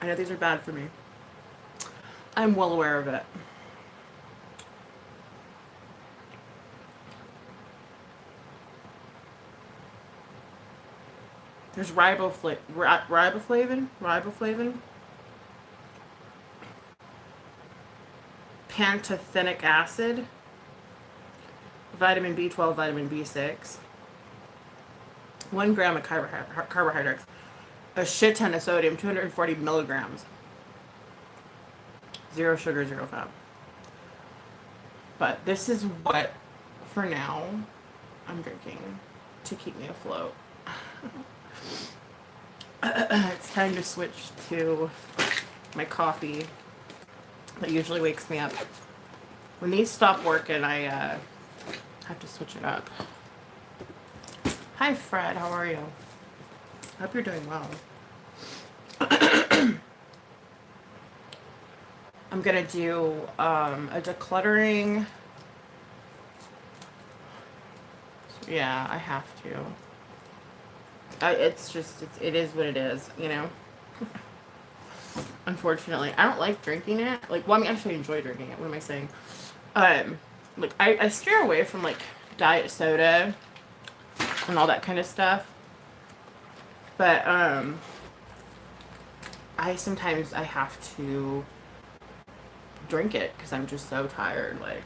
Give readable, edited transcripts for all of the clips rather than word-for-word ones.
I know these are bad for me. I'm well aware of it. There's riboflavin, pantothenic acid, vitamin B12, vitamin B6, 1 gram of carbohydrates, a shit ton of sodium, 240 milligrams, 0 sugar, 0 fat. But this is what, for now, I'm drinking to keep me afloat. It's time to switch to my coffee that usually wakes me up. When these stop working, I have to switch it up. Hi Fred, how are you? Hope you're doing well. I'm gonna do a decluttering. Yeah, I have to. It's just, it is what it is, you know? Unfortunately. I don't like drinking it. Like, well, I mean, actually enjoy drinking it. What am I saying? Like, I steer away from, like, diet soda and all that kind of stuff. But, sometimes I have to drink it because I'm just so tired, like,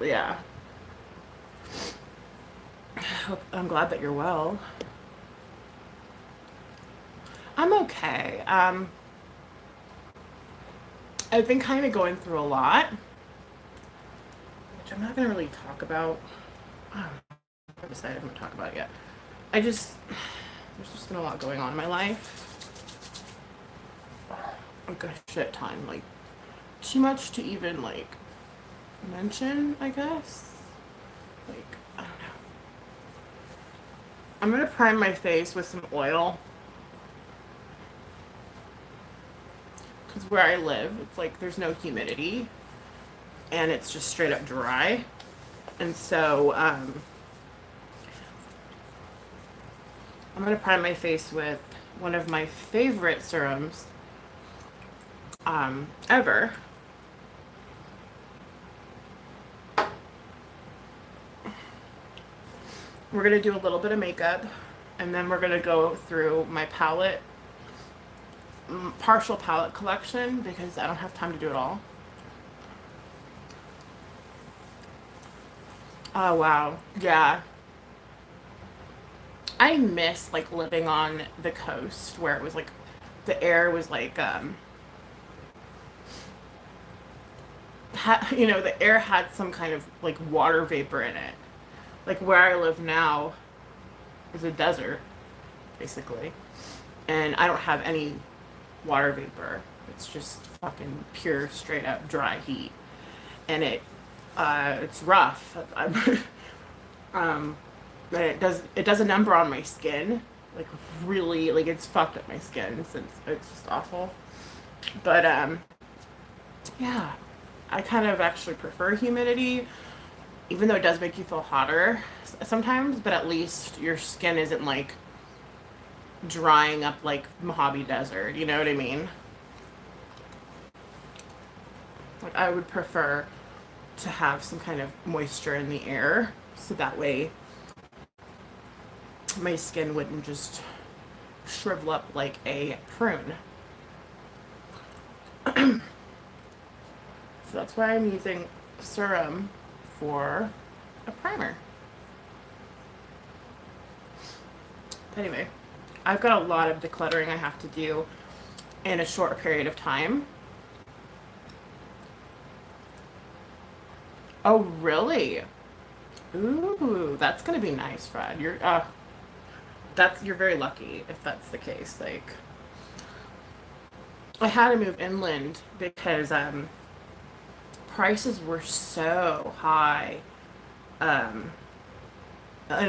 yeah. I'm glad that you're well. I'm okay. I've been kind of going through a lot, which I'm not going to really talk about. I haven't decided I'm going to talk about it yet. There's just been a lot going on in my life. Like a shit ton. Like, too much to even, like, mention, I guess. Like, I don't know. I'm going to prime my face with some oil. Because where I live, it's like there's no humidity. And it's just straight up dry. And so, I'm going to prime my face with one of my favorite serums ever. We're going to do a little bit of makeup, and then we're going to go through my palette, partial palette collection, because I don't have time to do it all. Oh, wow. Yeah. I miss, like, living on the coast where it was, like, the air was, like, you know, the air had some kind of, like, water vapor in it. Like, where I live now is a desert, basically. And I don't have any water vapor. It's just fucking pure, straight up dry heat. And it's rough. But it does a number on my skin. Like, really, like, it's fucked up my skin since it's just awful. But, yeah. I kind of actually prefer humidity, even though it does make you feel hotter sometimes, but at least your skin isn't, like, drying up like Mojave Desert, you know what I mean? Like, I would prefer to have some kind of moisture in the air, so that way my skin wouldn't just shrivel up like a prune. So that's why I'm using serum for a primer. Anyway, I've got a lot of decluttering I have to do in a short period of time. Oh, really? Ooh, that's gonna be nice, Fred. You're very lucky if that's the case. Like, I had to move inland because prices were so high in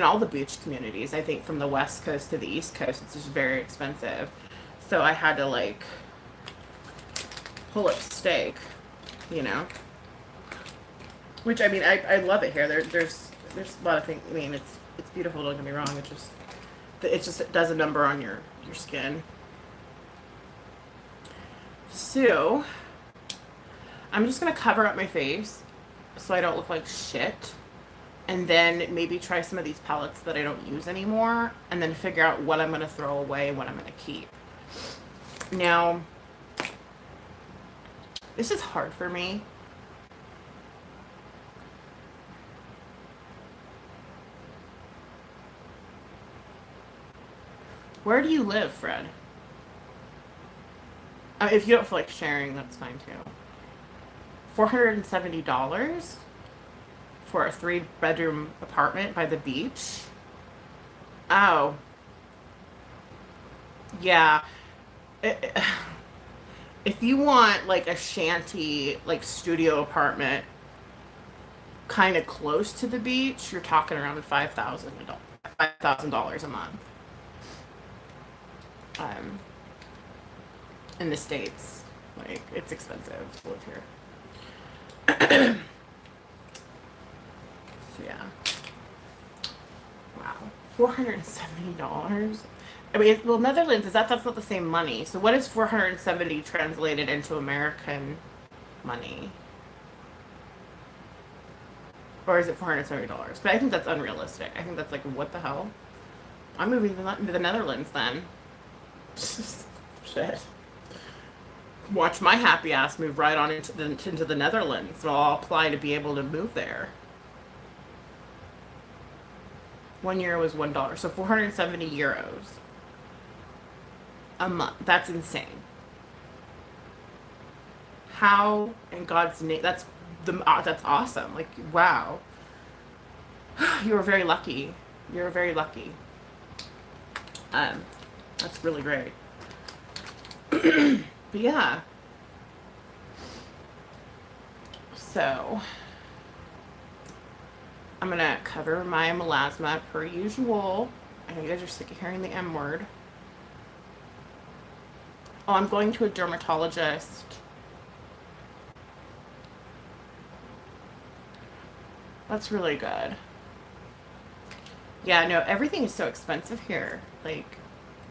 all the beach communities. I think from the west coast to the east coast, it's just very expensive. So I had to, like, pull up stake, you know. Which, I mean, I love it here. There's a lot of things. I mean, it's beautiful. Don't get me wrong. It just it does a number on your skin. So I'm just going to cover up my face so I don't look like shit. And then maybe try some of these palettes that I don't use anymore. And then figure out what I'm going to throw away and what I'm going to keep. Now, this is hard for me. Where do you live, Fred? If you don't feel like sharing, that's fine too. $470 for a 3-bedroom apartment by the beach. Oh. Yeah. If you want like a shanty, like studio apartment kind of close to the beach, you're talking around $5,000 a month. In the States. Like, it's expensive to live here. So yeah. Wow. $470? I mean, well, Netherlands, that's not the same money. So what is 470 translated into American money? Or is it $470? But I think that's unrealistic. I think that's like, what the hell? I'm moving to the Netherlands then. Shit. Watch my happy ass move right on into the Netherlands. So I'll apply to be able to move there. 1 euro was $1. So 470 euros a month. That's insane. How in God's name? That's awesome. Like, wow. You were very lucky. You're very lucky. That's really great. But yeah. So I'm gonna cover my melasma per usual. I know you guys are sick of hearing the M word. Oh, I'm going to a dermatologist. That's really good. Yeah, no, everything is so expensive here. Like,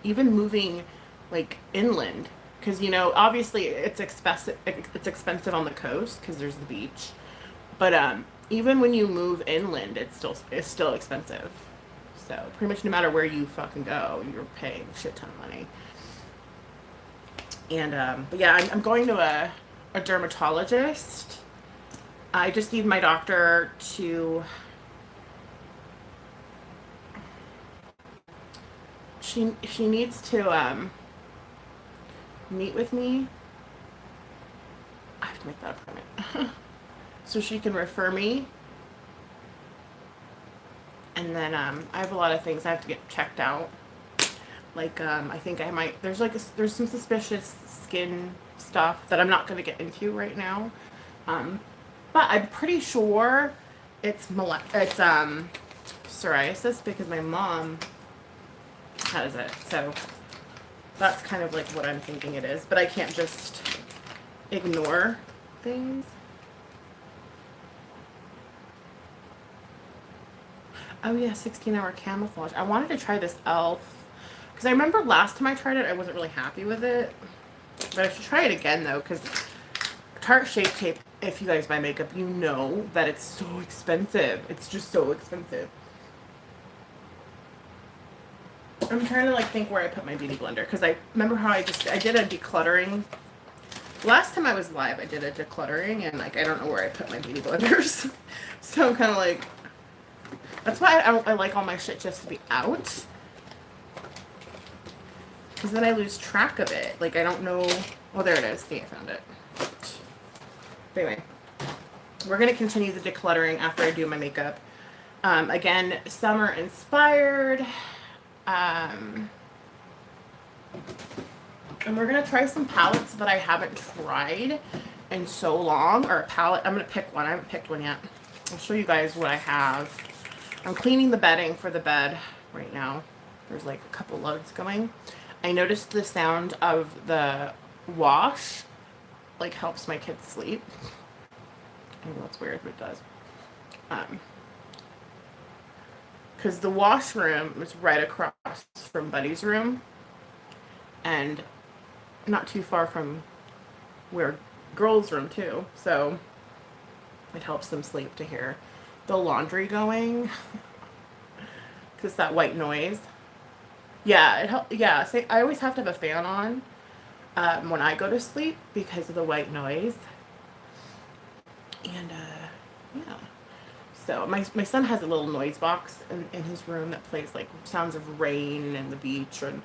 even moving, like, inland. Because, you know, obviously it's expensive on the coast because there's the beach. But even when you move inland, it's still expensive. So pretty much no matter where you fucking go, you're paying a shit ton of money. And but yeah, I'm going to a dermatologist. I just need my doctor to. She needs to meet with me. I have to make that appointment. So she can refer me. And then I have a lot of things I have to get checked out. Like I think I might there's some suspicious skin stuff that I'm not going to get into right now. But I'm pretty sure it's psoriasis because my mom has it. So that's kind of like what I'm thinking it is, but I can't just ignore things. Oh yeah, 16-hour camouflage. I wanted to try this e.l.f. because I remember last time I tried it, I wasn't really happy with it. But I should try it again though, because Tarte Shape Tape, if you guys buy makeup, you know that it's so expensive. It's just so expensive. I'm trying to like think where I put my beauty blender, because I remember how I did a decluttering. Last time I was live, I did a decluttering, and like I don't know where I put my beauty blenders. So I'm kind of like, that's why I like all my shit just to be out. Because then I lose track of it. Like, I don't know. Oh, there it is. See, I found it. But anyway, we're going to continue the decluttering after I do my makeup. Again, summer inspired. And we're going to try some palettes that I haven't tried in so long. Or a palette. I'm going to pick one. I haven't picked one yet. I'll show you guys what I have. I'm cleaning the bedding for the bed right now. There's like a couple loads going. I noticed the sound of the wash like helps my kids sleep. I know that's weird, but it does. Because the washroom is right across from Buddy's room and not too far from we're girls' room too, so it helps them sleep to hear the laundry going, because that white noise. Yeah, it help. Yeah, say I always have to have a fan on when I go to sleep because of the white noise. And yeah. So my son has a little noise box in his room that plays like sounds of rain and the beach and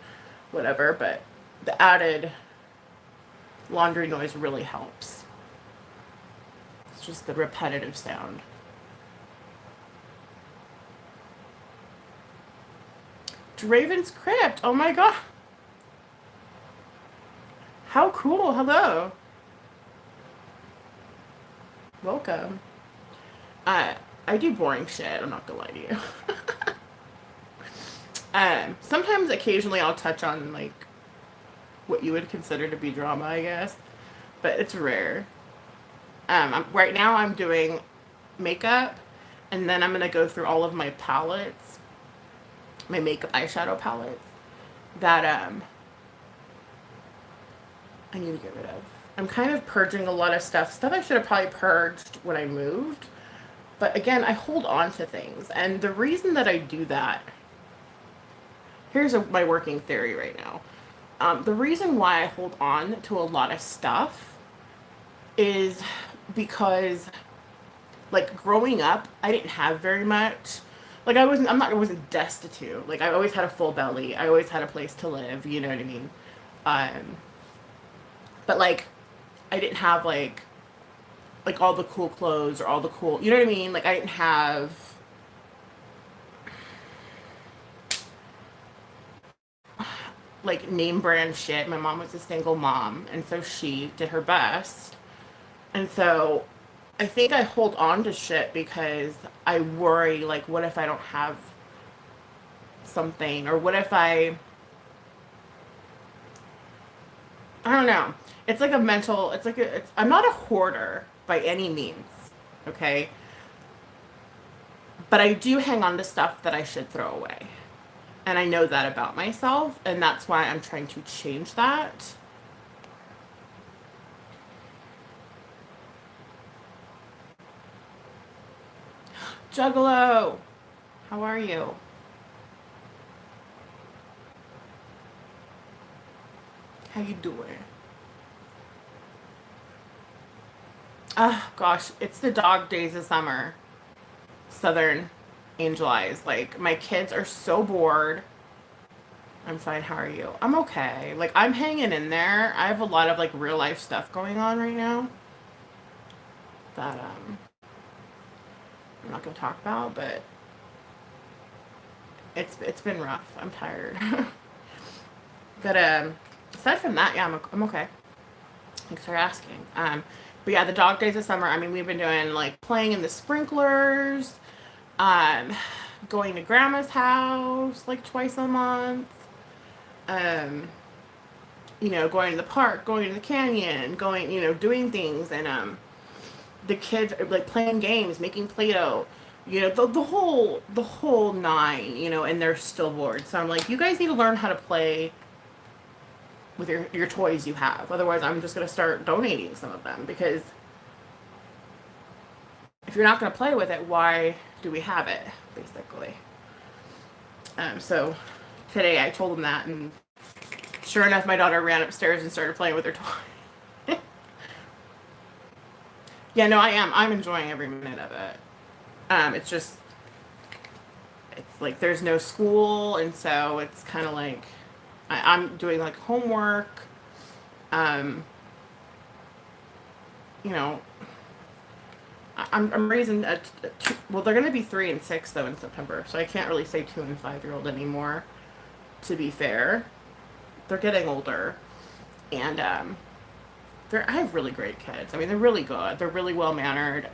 whatever, but the added laundry noise really helps. It's just the repetitive sound. Draven's Crypt. Oh my god. How cool. Hello. Welcome. I do boring shit. I'm not gonna lie to you. Sometimes, occasionally, I'll touch on like what you would consider to be drama, I guess, but it's rare. Right now, I'm doing makeup, and then I'm gonna go through all of my palettes, my makeup eyeshadow palettes that I need to get rid of. I'm kind of purging a lot of stuff I should have probably purged when I moved. But again, I hold on to things. And the reason that I do that, here's my working theory right now. The reason why I hold on to a lot of stuff is because, like, growing up, I didn't have very much. Like, I wasn't destitute. Like, I always had a full belly. I always had a place to live. You know what I mean? But, like, I didn't have, like all the cool clothes or all the cool, you know what I mean? Like, I didn't have, like, name brand shit. My mom was a single mom, and so she did her best. And so I think I hold on to shit because I worry, like, what if I don't have something? Or what if I don't know. It's like a mental, I'm not a hoarder by any means, okay? But I do hang on to stuff that I should throw away. And I know that about myself, and that's why I'm trying to change that. Juggalo, how are you? How you doing? Ah, gosh, it's the dog days of summer. Southern Angel Eyes. Like, my kids are so bored. I'm fine. How are you? I'm okay. Like, I'm hanging in there. I have a lot of, like, real life stuff going on right now that I'm not gonna talk about, but it's been rough. I'm tired. But aside from that, yeah, I'm okay. Thanks for asking. But yeah, the dog days of summer. I mean, we've been doing like playing in the sprinklers, um, going to grandma's house like twice a month. Um, going to the park, going to the canyon, doing things, and the kids are like playing games, making Play-Doh, the whole nine, and they're still bored. So I'm like, you guys need to learn how to play with your toys you have. Otherwise, I'm just going to start donating some of them, because if you're not going to play with it, why do we have it, basically? So today I told them that, and sure enough, my daughter ran upstairs and started playing with her toy. Yeah, no, I am. I'm enjoying every minute of it. It's like there's no school, and so it's kind of like I'm doing like homework. Um, you know, I'm raising well, they're going to be 3 and 6 though in September, so I can't really say 2 and 5-year-old anymore. To be fair, they're getting older, and I have really great kids. I mean, they're really good. They're really well mannered.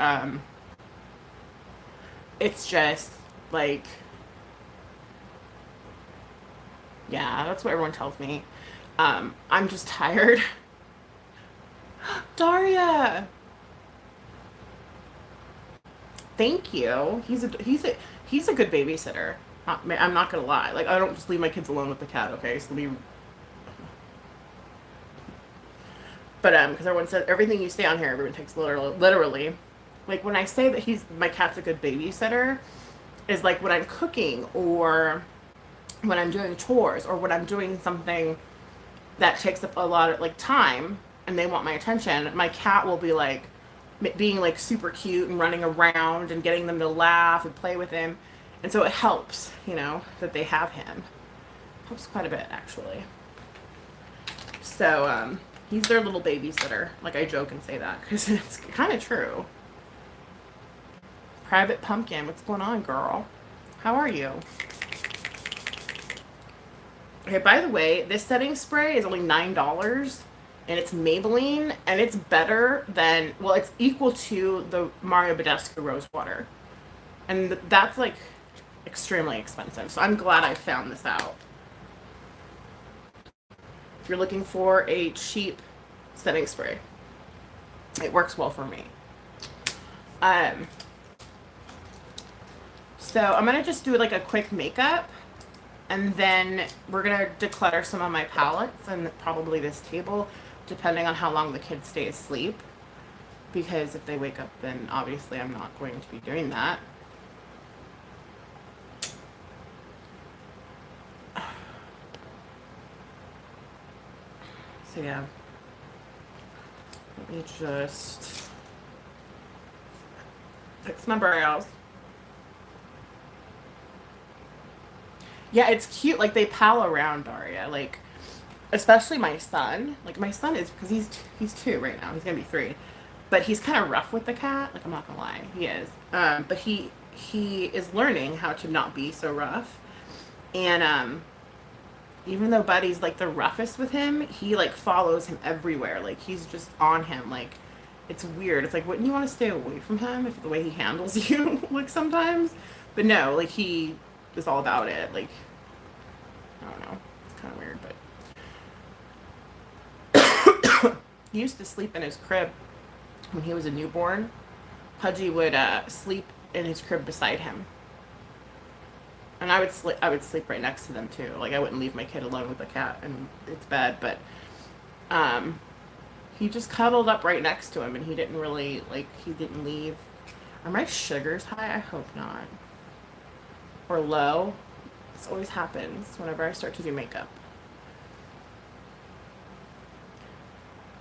It's just like, yeah, that's what everyone tells me. I'm just tired. Daria, thank you. He's a good babysitter. I'm not gonna lie. Like, I don't just leave my kids alone with the cat. Okay, so But because everyone says everything you say on here, everyone takes literally. Like when I say that my cat's a good babysitter, is like when I'm cooking or when I'm doing chores or when I'm doing something that takes up a lot of like time and they want my attention, my cat will be like being like super cute and running around and getting them to laugh and play with him. And so it helps, you know, that they have him. Helps quite a bit actually. So he's their little babysitter. Like I joke and say that because it's kind of true. Private Pumpkin, what's going on, girl? How are you? Okay, by the way, this setting spray is only $9 and it's Maybelline and it's better than, well, it's equal to the Mario Badescu Rose Water. And that's like extremely expensive. So I'm glad I found this out. If you're looking for a cheap setting spray, it works well for me. So I'm going to just do like a quick makeup and then we're going to declutter some of my palettes and probably this table depending on how long the kids stay asleep, because if they wake up then obviously I'm not going to be doing that. So yeah, let me just fix my brows. Yeah, it's cute. Like they pal around Daria. Like, especially my son. Like my son is, because he's 2 right now. He's gonna be 3, but he's kind of rough with the cat. Like I'm not gonna lie, he is. But he is learning how to not be so rough. And even though Buddy's like the roughest with him, he like follows him everywhere. Like he's just on him. Like it's weird. It's like, wouldn't you want to stay away from him if the way he handles you? Like sometimes, but no. Like he is all about it. Like I don't know, it's kind of weird, but he used to sleep in his crib when he was a newborn. Pudgy would sleep in his crib beside him, and I would sleep right next to them too. Like I wouldn't leave my kid alone with the cat in its bed, but he just cuddled up right next to him, and he didn't really he didn't leave. Are my sugars high? I hope not. Or low. This always happens whenever I start to do makeup.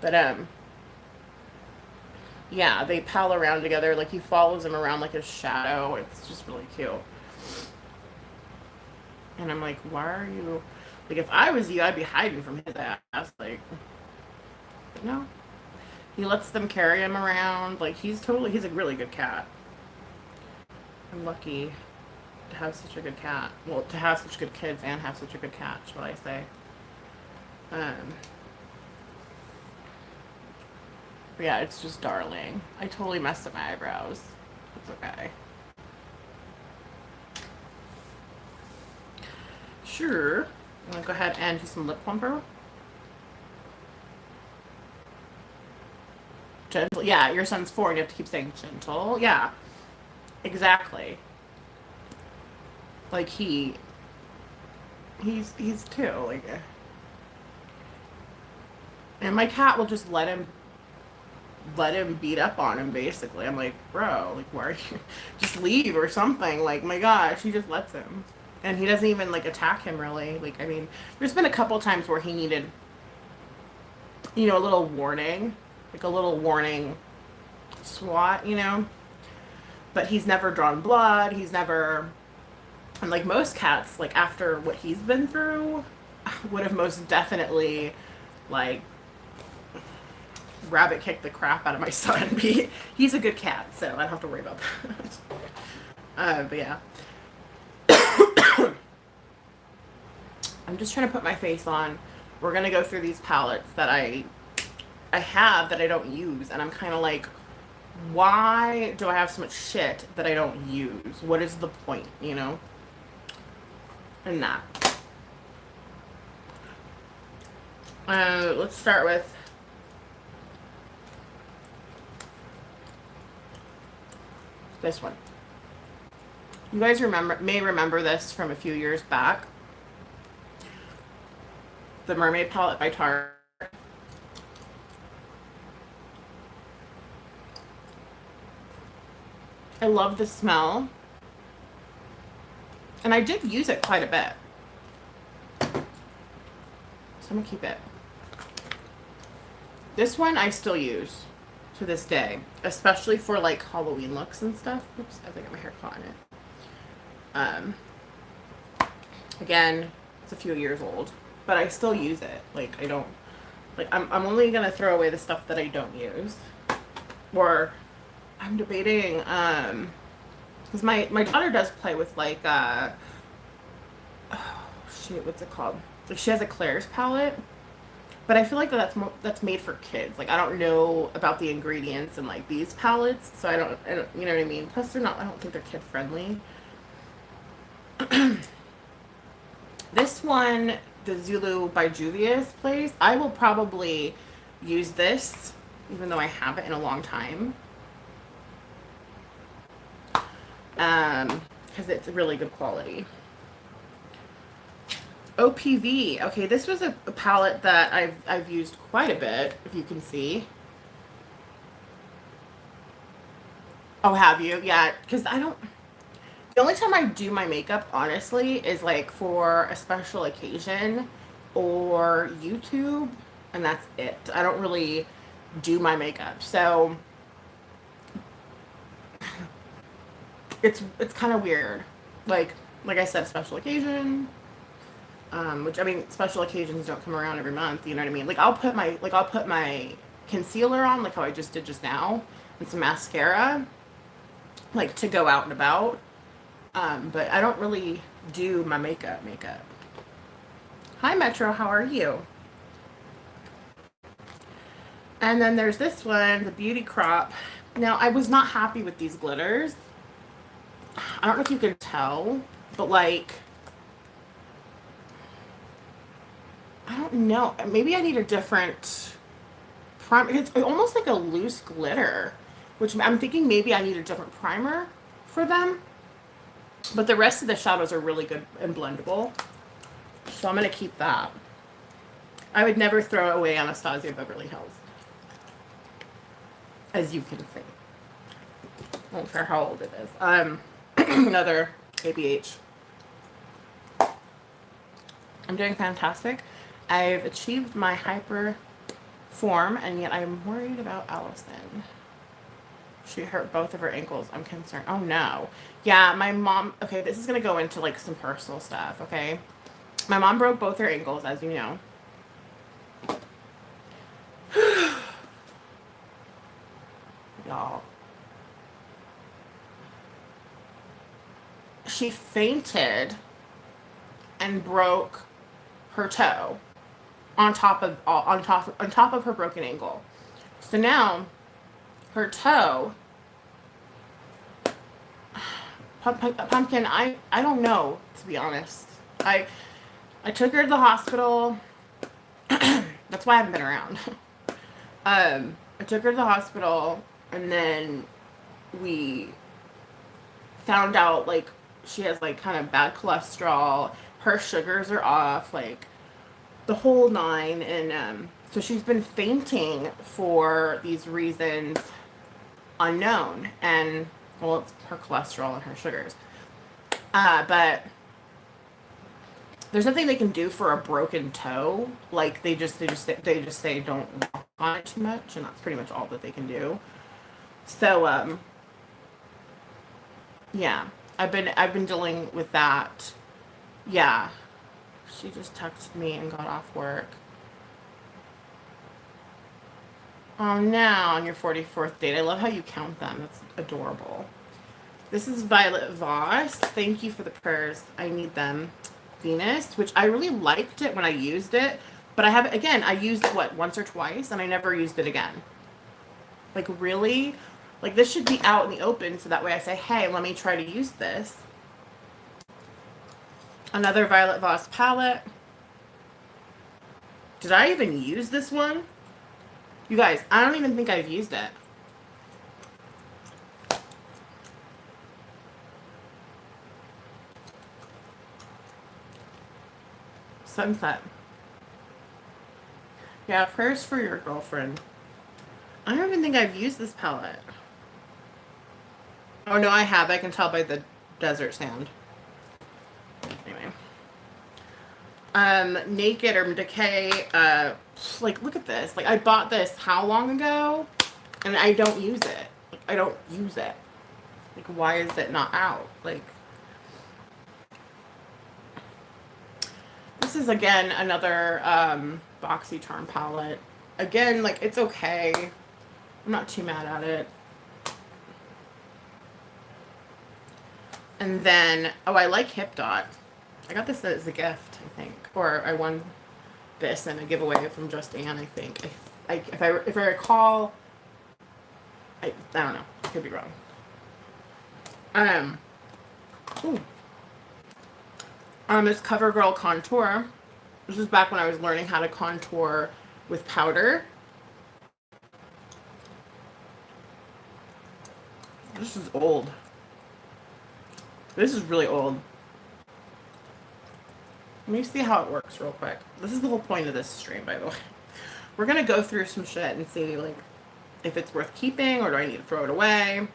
But yeah, they pal around together. Like he follows him around like a shadow. It's just really cute. And I'm like, why are you, like if I was you, I'd be hiding from his ass. Like, but no. He lets them carry him around. Like he's a really good cat. I'm lucky to have such a good cat. Well, to have such good kids and have such a good cat, shall I say. But yeah, it's just darling. I totally messed up my eyebrows. It's okay. Sure. I'm gonna go ahead and do some lip plumper. Gentle. Yeah, your son's 4 and you have to keep saying gentle. Yeah, exactly. Like he's 2. Like, and my cat will just let him beat up on him, basically. I'm like, bro, like, why are you, just leave or something. Like, my gosh, he just lets him. And he doesn't even, like, attack him, really. Like, I mean, there's been a couple times where he needed, you know, a little warning. Like, a little warning swat, you know? But he's never drawn blood. He's never, and, like, most cats, like, after what he's been through, would have most definitely, like, rabbit kicked the crap out of my son. He's a good cat, so I don't have to worry about that. But yeah. I'm just trying to put my face on. We're gonna go through these palettes that I have that I don't use, and I'm kind of like, why do I have so much shit that I don't use? What is the point, you know? And that. Let's start with this one. You guys may remember this from a few years back. The Mermaid palette by Tarte. I love the smell. And I did use it quite a bit. So I'm gonna keep it. This one I still use to this day, especially for like Halloween looks and stuff. Oops, I think I got my hair caught in it. Again, it's a few years old, but I still use it. Like I don't, like I'm only gonna throw away the stuff that I don't use. Or I'm debating, because my daughter does play with like, oh shit, what's it called? Like she has a Claire's palette, but I feel like that's made for kids. Like I don't know about the ingredients in like these palettes, so I don't, you know what I mean? Plus they're not, I don't think they're kid friendly. This one, the Zulu by Juvia's place, I will probably use this, even though I haven't in a long time. Because it's really good quality. OPV. Okay, this was a palette that I've used quite a bit, if you can see. Oh, have you? Yeah, because I don't... The only time I do my makeup, honestly, is like for a special occasion or YouTube, and that's it. I don't really do my makeup. So it's kind of weird. Like I said, special occasion, which I mean, special occasions don't come around every month. You know what I mean? Like I'll put my concealer on, like how I just did just now, and some mascara, like to go out and about. But I don't really do my makeup. Hi Metro, how are you? And then there's this one, the Beauty Crop. Now I was not happy with these glitters. I don't know if you can tell, but like, I don't know. Maybe I need a different primer. It's almost like a loose glitter, which I'm thinking maybe I need a different primer for them. But the rest of the shadows are really good and blendable. So I'm going to keep that. I would never throw away Anastasia Beverly Hills. As you can see. I don't care how old it is. Another ABH. I'm doing fantastic. I've achieved my hyper form, and yet I'm worried about Allison. She hurt both of her ankles. I'm concerned. Oh no. Yeah, my mom, okay, this is gonna go into like some personal stuff, okay? My mom broke both her ankles, as you know. Y'all. She fainted and broke her toe on top of her broken ankle. So now her toe, Pumpkin, I don't know, to be honest. I took her to the hospital. That's why I haven't been around. I took her to the hospital, and then we found out like she has like kind of bad cholesterol. Her sugars are off, like the whole nine, and so she's been fainting for these reasons unknown, and well, it's her cholesterol and her sugars. But there's nothing they can do for a broken toe. Like they just say don't walk on it too much, and that's pretty much all that they can do. So yeah, I've been dealing with that. Yeah, she just texted me and got off work. Oh, now on your 44th date. I love how you count them. That's adorable. This is Violet Voss. Thank you for the prayers. I need them. Venus, which I really liked it when I used it, but I haven't, again, I used it, what, once or twice, and I never used it again. Like, really? Like, this should be out in the open, so that way I say, hey, let me try to use this. Another Violet Voss palette. Did I even use this one? You guys, I don't even think I've used it. Sunset. Yeah, prayers for your girlfriend. I don't even think I've used this palette. Oh no, I have. I can tell by the desert sand. Anyway. Naked or Decay, like, look at this. Like, I bought this how long ago? And I don't use it. Like, I don't use it. Like, why is it not out? Like, this is, again, another, BoxyCharm palette. Again, like, it's okay. I'm not too mad at it. And then, oh, I like Hip Dot. I got this as a gift, I think. Or I won this in a giveaway from Just Anne, I think. If I recall, I don't know. I could be wrong. It's CoverGirl Contour. This is back when I was learning how to contour with powder. This is old. This is really old. Let me see how it works real quick. This is the whole point of this stream, by the way. We're going to go through some shit and see, like, if it's worth keeping or do I need to throw it away.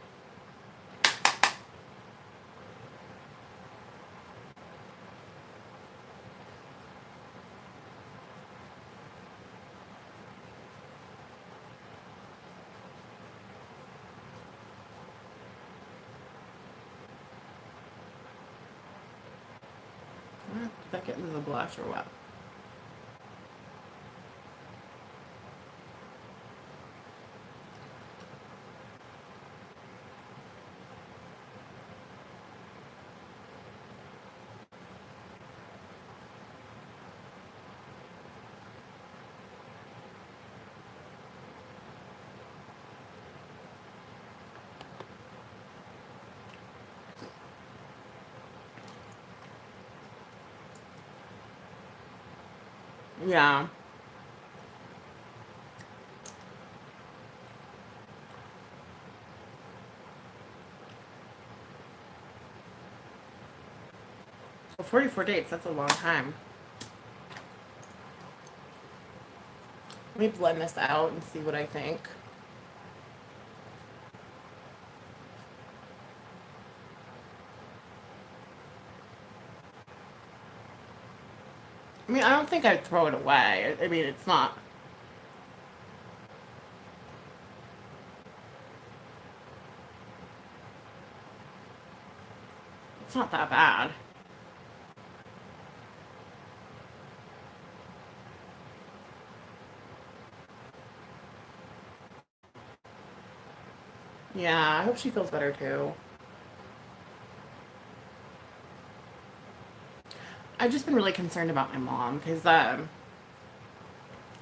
Did that get into the blush or what? Yeah. So 44 dates, that's a long time. Let me blend this out and see what I think. I mean, I don't think I'd throw it away. I mean, it's not. It's not that bad. Yeah, I hope she feels better too. I've just been really concerned about my mom because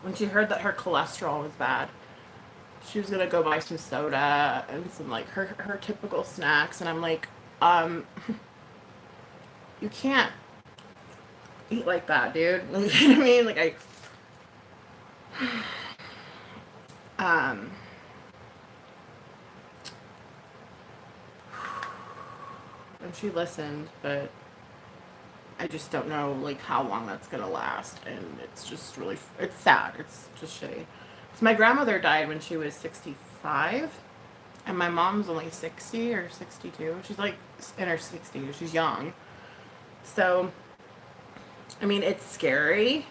when she heard that her cholesterol was bad, she was gonna go buy some soda and some like her typical snacks, and I'm like, you can't eat like that, dude. You know what I mean? Like and she listened, but I just don't know like how long that's gonna last, and it's just really, it's sad. It's just shitty. So my grandmother died when she was 65, and my mom's only 60 or 62. She's like in her 60s. She's young. So, I mean, it's scary.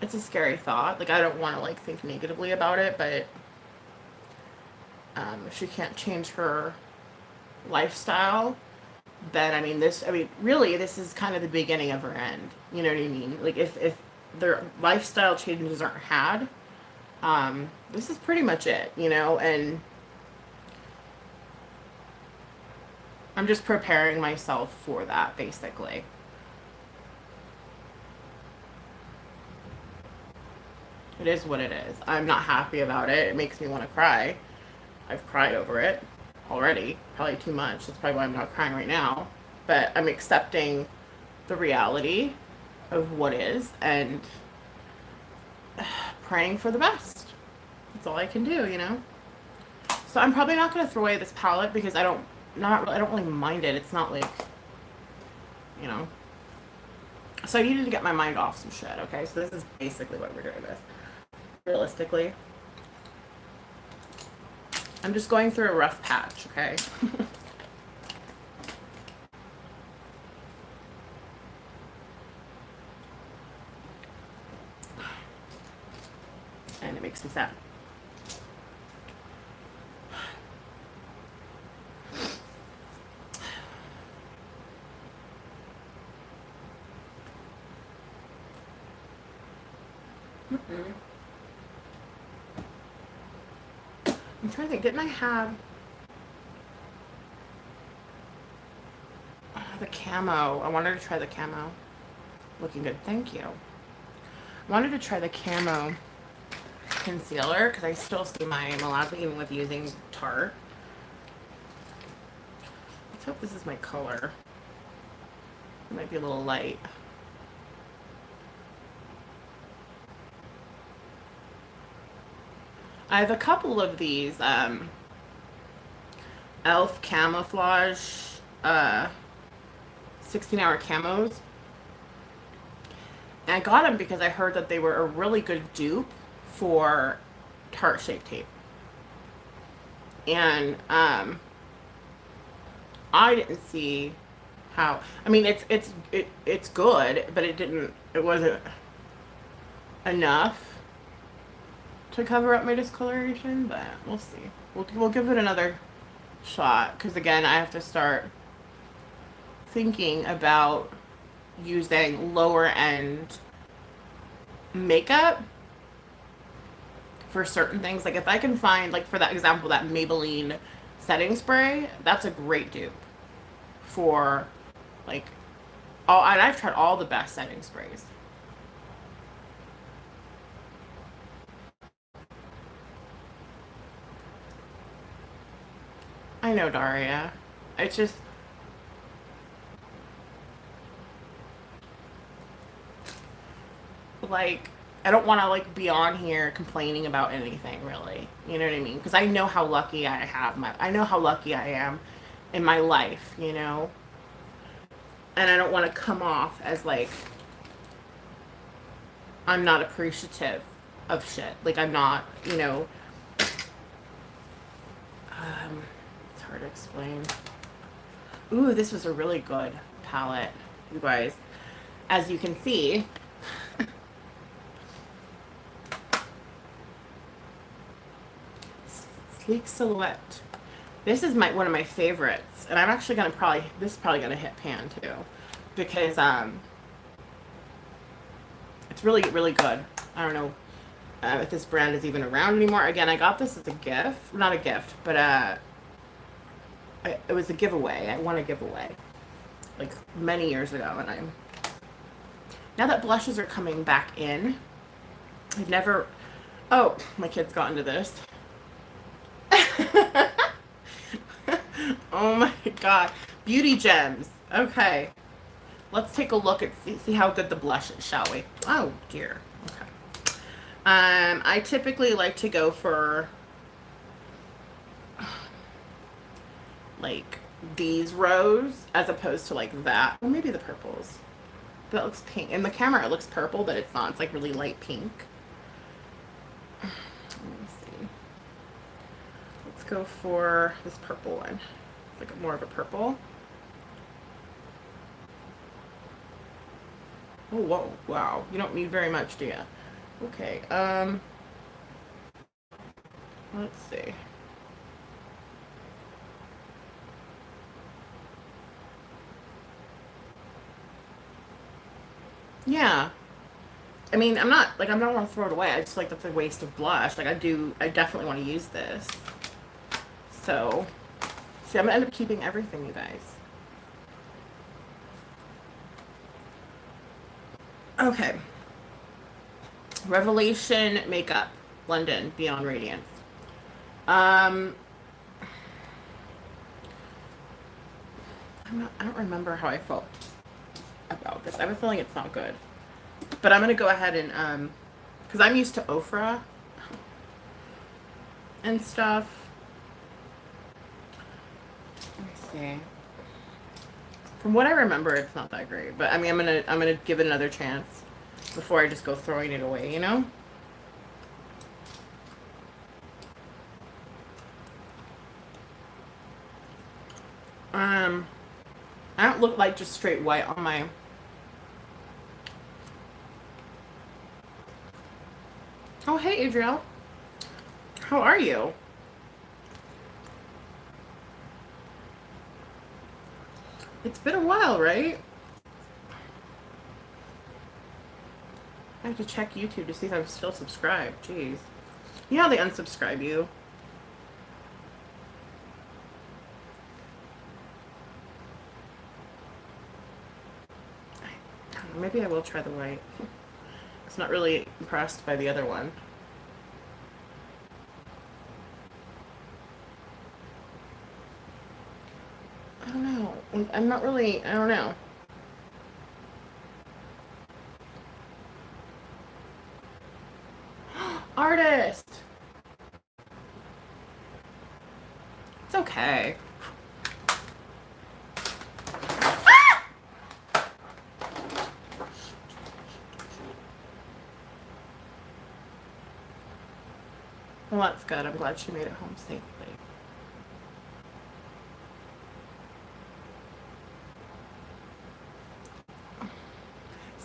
It's a scary thought. Like, I don't want to like think negatively about it, but if she can't change her lifestyle, then I mean really this is kind of the beginning of her end. You know what I mean? Like if their lifestyle changes aren't had, this is pretty much it, you know, and I'm just preparing myself for that basically. It is what it is. I'm not happy about it. It makes me want to cry. I've cried over it already, probably too much. That's probably why I'm not crying right now. But I'm accepting the reality of what is and praying for the best. That's all I can do, you know. So I'm probably not going to throw away this palette because I don't really mind it. It's not like, you know. So I needed to get my mind off some shit. Okay, so this is basically what we're doing this. Realistically. I'm just going through a rough patch, okay? And it makes me sad. I'm trying to think, didn't I have the camo? I wanted to try the camo. Looking good, thank you. I wanted to try the Camo Concealer because I still see my melasma even with using Tarte. Let's hope this is my color. It might be a little light. I have a couple of these e.l.f. camouflage 16-hour camos. And I got them because I heard that they were a really good dupe for Tarte Shape Tape. And I didn't see how. I mean, it's good, but it wasn't enough to cover up my discoloration, but we'll see. We'll give it another shot, because again, I have to start thinking about using lower end makeup for certain things. Like if I can find, like for that example, that Maybelline setting spray, that's a great dupe for like all, and I've tried all the best setting sprays. I know, Daria. It's just, like, I don't want to, like, be on here complaining about anything, really. You know what I mean? Because I know how lucky I know how lucky I am in my life, you know? And I don't want to come off as, like, I'm not appreciative of shit. Like, I'm not, you know, it's hard to explain. Ooh, this was a really good palette, you guys. As you can see, Sleek Silhouette. This is one of my favorites, and I'm actually gonna this is probably gonna hit pan too, because it's really, really good. I don't know if this brand is even around anymore. Again, I got this as a gift, not a gift, but it was a giveaway. I won a giveaway like many years ago, and now that blushes are coming back in, I've never. Oh, my kids got into this. Oh my god. Beauty gems. Okay. Let's take a look at see how good the blush is, shall we? Oh dear. Okay. I typically like to go for like these rows as opposed to like that. Or maybe the purples. That looks pink. In the camera it looks purple, but it's not. It's like really light pink. Let me see. Let's go for this purple one. It's like more of a purple. Oh, whoa, wow. You don't need very much, do you? Okay, let's see. Yeah. I mean, I'm not want to throw it away. I just like that's a waste of blush. Like I definitely want to use this. So, see, I'm gonna end up keeping everything, you guys. Okay. Revelation Makeup, London, Beyond Radiance. I don't remember how I felt about this. I have a feeling it's not good. But I'm gonna go ahead and because I'm used to Ofra and stuff. Let me see. From what I remember, it's not that great. But I mean, I'm gonna give it another chance before I just go throwing it away, you know? I don't look like just straight white on my... Oh, hey, Adriel. How are you? It's been a while, right? I have to check YouTube to see if I'm still subscribed. Jeez. You know how they unsubscribe you? Maybe I will try the white. I'm not really impressed by the other one. I don't know. I'm not really, I don't know. Artist! It's okay. Ah! Well, that's good. I'm glad she made it home safely.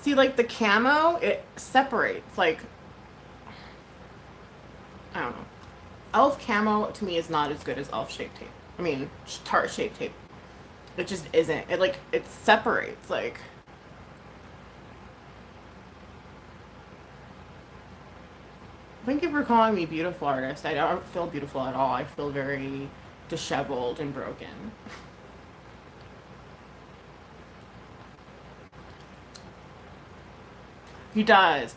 See, like the camo, it separates. Like, I don't know. Elf camo to me is not as good as elf shape tape. I mean, Tarte shape tape. It just isn't. It like, it separates. Like, thank you for calling me beautiful, artist. I don't feel beautiful at all. I feel very disheveled and broken. He does.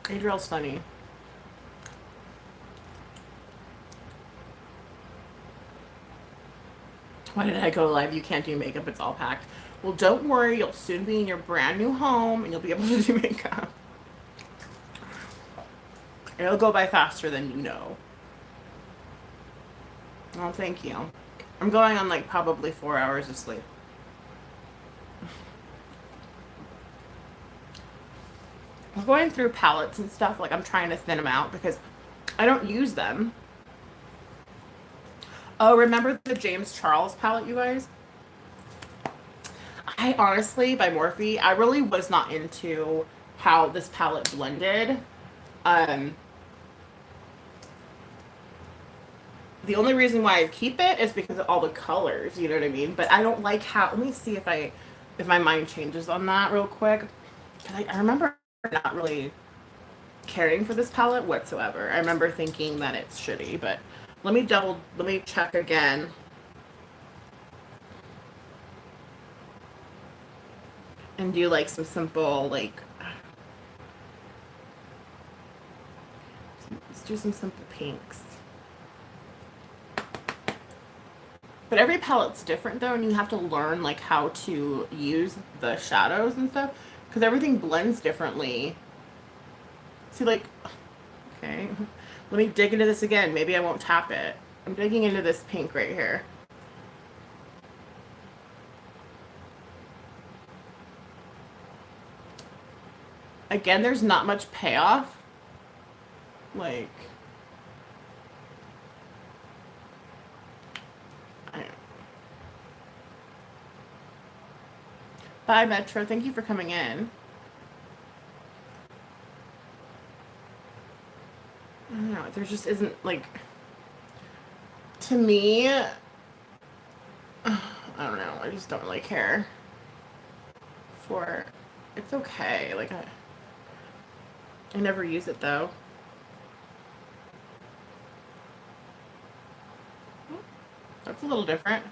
Adriel's funny. Why did I go live? You can't do makeup. It's all packed. Well, don't worry. You'll soon be in your brand new home and you'll be able to do makeup. It'll go by faster than you know. Oh, thank you. I'm going on like probably 4 hours of sleep. I'm going through palettes and stuff. Like, I'm trying to thin them out because I don't use them. Oh, remember the James Charles palette, you guys? I honestly, by Morphe, I really was not into how this palette blended. The only reason why I keep it is because of all the colors, you know what I mean? But I don't like how, let me see if my mind changes on that real quick. Because I remember not really caring for this palette whatsoever. I remember thinking that it's shitty, but let me check again. And do like some simple, like, let's do some simple pinks. But every palette's different though, and you have to learn like how to use the shadows and stuff because everything blends differently. See, like, okay, let me dig into this again. Maybe I won't tap it. I'm digging into this pink right here. Again, there's not much payoff. Like, bye, Metro. Thank you for coming in. I don't know. There just isn't, like, to me, I don't know. I just don't really care for, it's okay. Like, I never use it, though. That's a little different.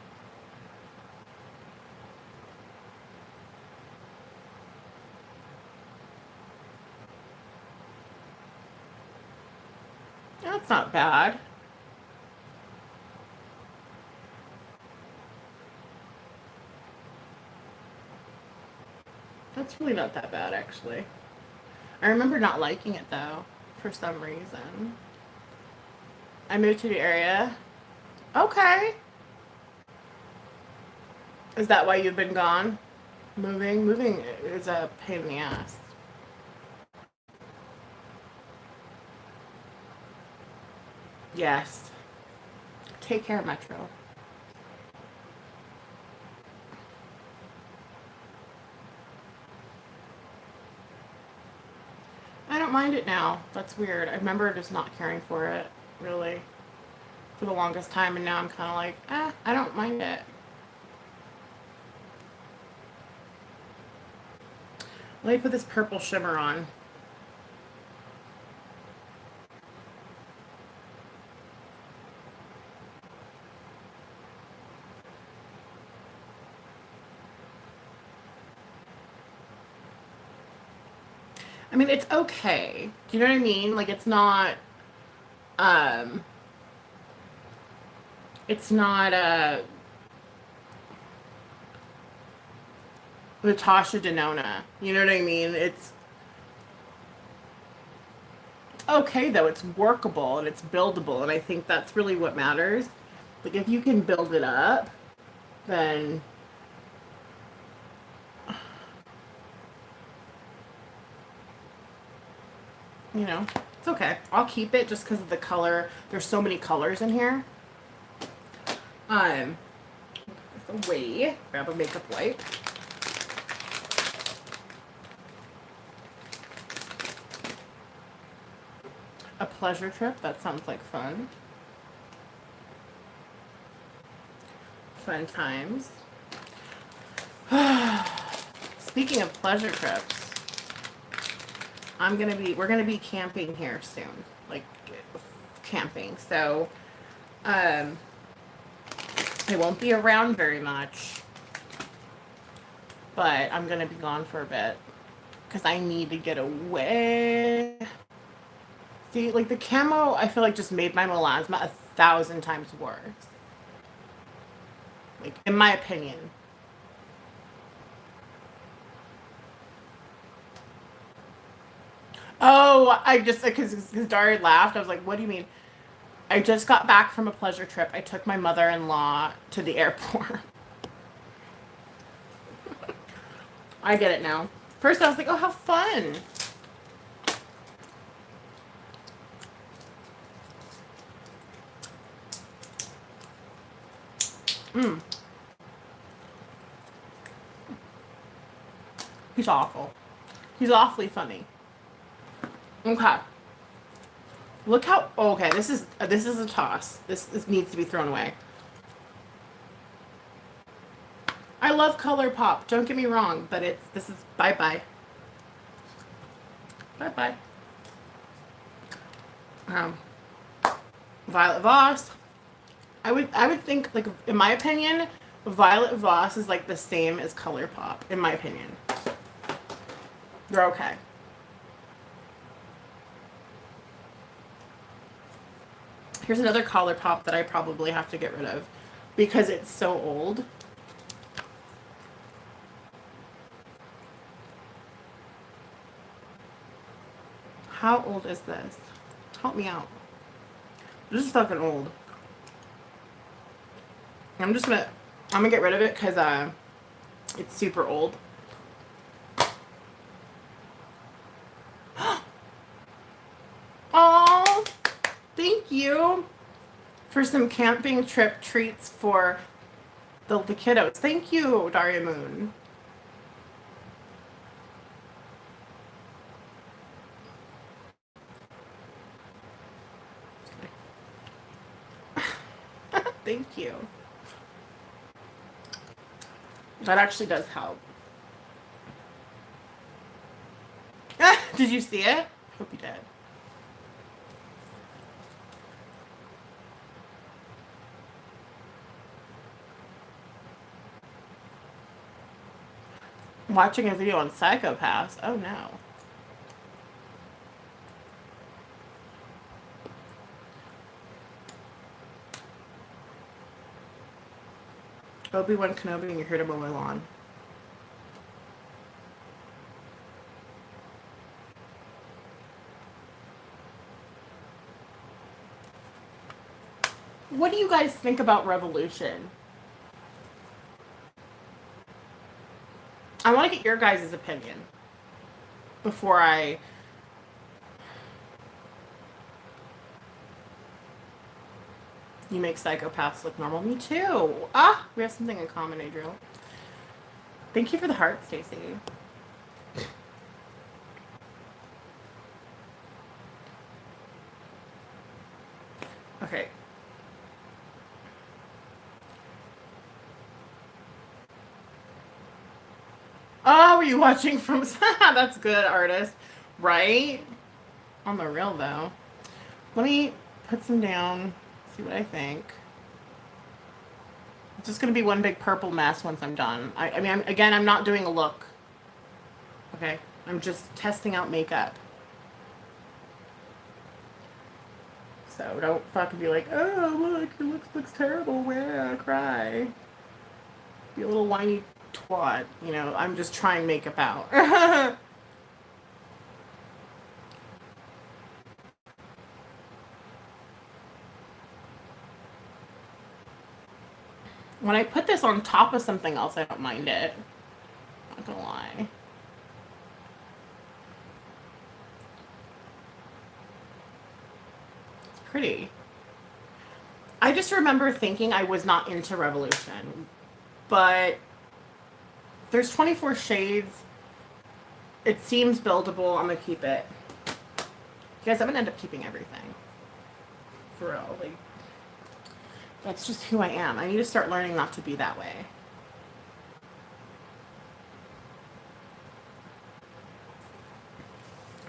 That's not bad. That's really not that bad, actually. I remember not liking it, though, for some reason. I moved to the area. Okay. Is that why you've been gone? Moving? Moving is a pain in the ass. Yes. Take care, Metro. I don't mind it now. That's weird. I remember just not caring for it, really, for the longest time, and now I'm kind of like, I don't mind it. Let me put this purple shimmer on. I mean, it's okay. Do you know what I mean? Like, um, it's not, Natasha Denona. You know what I mean? It's okay, though. It's workable and it's buildable, and I think that's really what matters. Like, if you can build it up, then you know, it's okay. I'll keep it just because of the color. There's so many colors in here. Away. Grab a makeup wipe. A pleasure trip. That sounds like fun. Fun times. Speaking of pleasure trips, we're gonna be camping here soon. Like, camping. So, I won't be around very much, but I'm gonna be gone for a bit because I need to get away. See, like, the camo, I feel like just made my melasma 1,000 times worse. Like, in my opinion. Oh, I just, because Daria laughed. I was like, what do you mean? I just got back from a pleasure trip. I took my mother-in-law to the airport. I get it now. First I was like, oh, how fun. He's awful. He's awfully funny. Okay. Look how, okay, this is a toss. This needs to be thrown away. I love ColourPop. Don't get me wrong, but this is bye-bye. Bye-bye. Violet Voss. I would think, like, in my opinion, Violet Voss is like the same as ColourPop, in my opinion. They're okay. Here's another ColourPop that I probably have to get rid of because it's so old. How old is this? Help me out. This is fucking old. I'm gonna get rid of it because it's super old. Oh, thank you for some camping trip treats for the kiddos. Thank you, Daria Moon. Thank you. That actually does help. Did you see it? Hope you did. Watching a video on psychopaths. Oh no. Obi-Wan Kenobi and you're here to mow my lawn. What do you guys think about Revolution? I want to get your guys' opinion before I... You make psychopaths look normal. Me too. Ah, we have something in common, Adriel. Thank you for the heart, Stacy. Okay. Oh, were you watching from... That's good, artist. Right? On the real, though. Let me put some down, see what I think. It's just going to be one big purple mess once I'm done. I mean, again, I'm not doing a look. Okay? I'm just testing out makeup. So don't fucking be like, oh, look, your looks terrible. Where? Cry. Be a little whiny twat. You know, I'm just trying makeup out. When I put this on top of something else, I don't mind it. Not gonna lie. It's pretty. I just remember thinking I was not into Revolution. But there's 24 shades. It seems buildable. I'm gonna keep it. You guys, I'm gonna end up keeping everything. For real. Like, that's just who I am. I need to start learning not to be that way.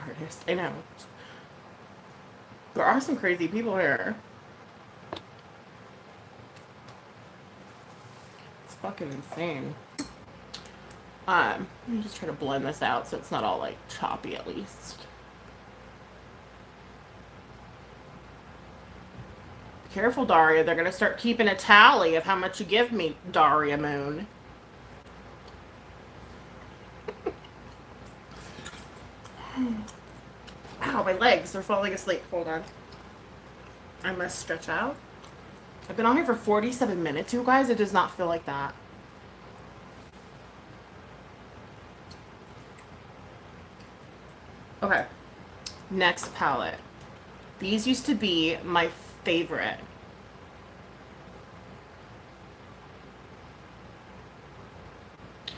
Artist, I know. There are some crazy people here. It's fucking insane. Let me just try to blend this out so it's not all like choppy at least. Careful, Daria. They're going to start keeping a tally of how much you give me, Daria Moon. Ow, my legs. They're falling asleep. Hold on. I must stretch out. I've been on here for 47 minutes, you guys. It does not feel like that. Okay. Next palette. These used to be my favorite.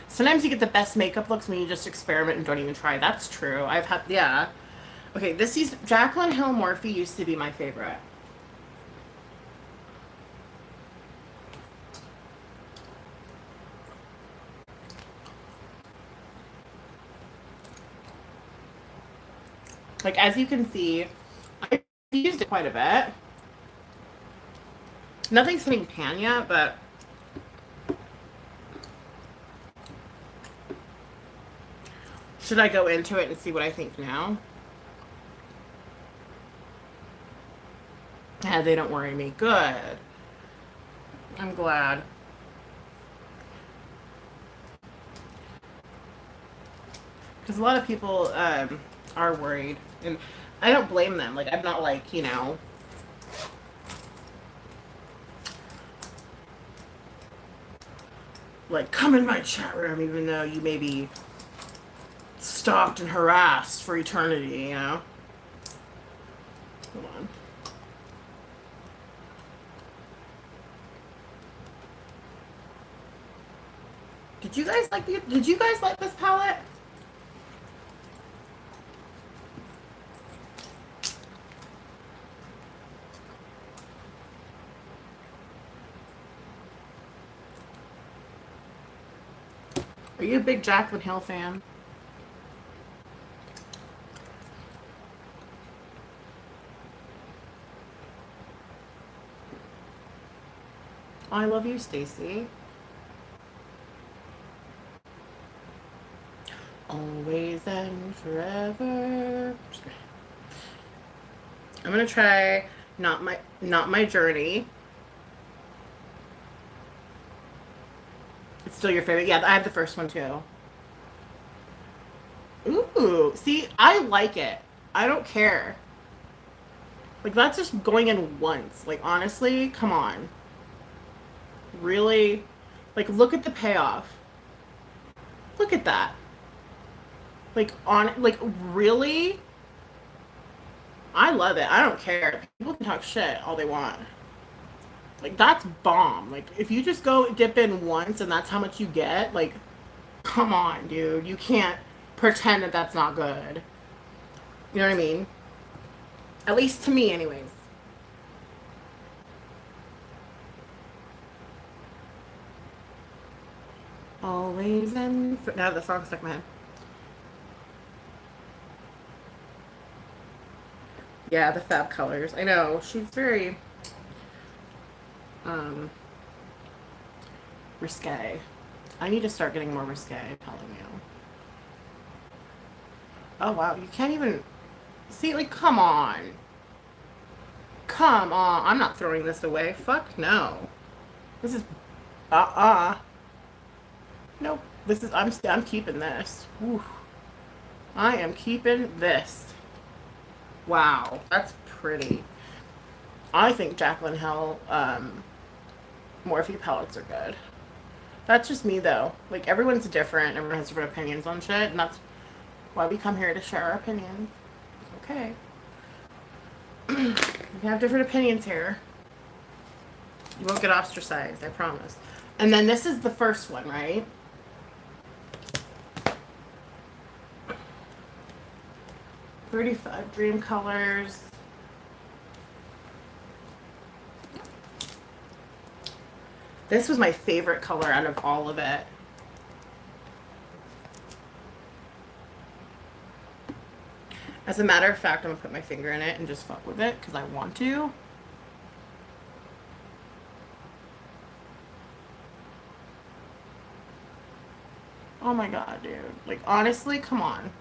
Sometimes you get the best makeup looks when you just experiment and don't even try. That's true. I've had, yeah. Okay, this is Jacqueline Hill Morphe used to be my favorite. Like, as you can see, I used it quite a bit. Nothing's hitting pan yet, but should I go into it and see what I think now? Yeah, they don't worry me. Good. I'm glad. Because a lot of people are worried. And I don't blame them. Like, I'm not like, you know... like, come in my chat room even though you may be stalked and harassed for eternity, you know? Hold on. Did you guys like this palette? Are you a big Jacqueline Hill fan? I love you, Stacy. Always and forever. I'm gonna try not my journey. It's still your favorite. Yeah, I have the first one too. Ooh, see, I like it. I don't care. Like, that's just going in once. Like, honestly, come on. Really? Like, look at the payoff. Look at that. Like, really? I love it. I don't care. People can talk shit all they want. Like, that's bomb. Like, if you just go dip in once and that's how much you get, like, come on, dude. You can't pretend that that's not good. You know what I mean? At least to me, anyways. Always in. Now the song stuck in my head. Yeah, the Fab colors. I know. She's very um risque. I need to start getting more risque, I'm telling you. Oh wow, you can't even see, like, come on. Come on. I'm not throwing this away. Fuck no. This is Nope. This is I'm keeping this. Whew. I am keeping this. Wow, that's pretty. I think Jacqueline Hill Morphe palettes are good. That's just me though. Like, everyone's different. Everyone has different opinions on shit, and that's why we come here to share our opinions. Okay. We have different opinions here. You won't get ostracized, I promise. And then this is the first one, right? $35 Dream Colors. This was my favorite color out of all of it. As a matter of fact, I'm gonna put my finger in it and just fuck with it because I want to. Oh my god, dude. Like, honestly, come on.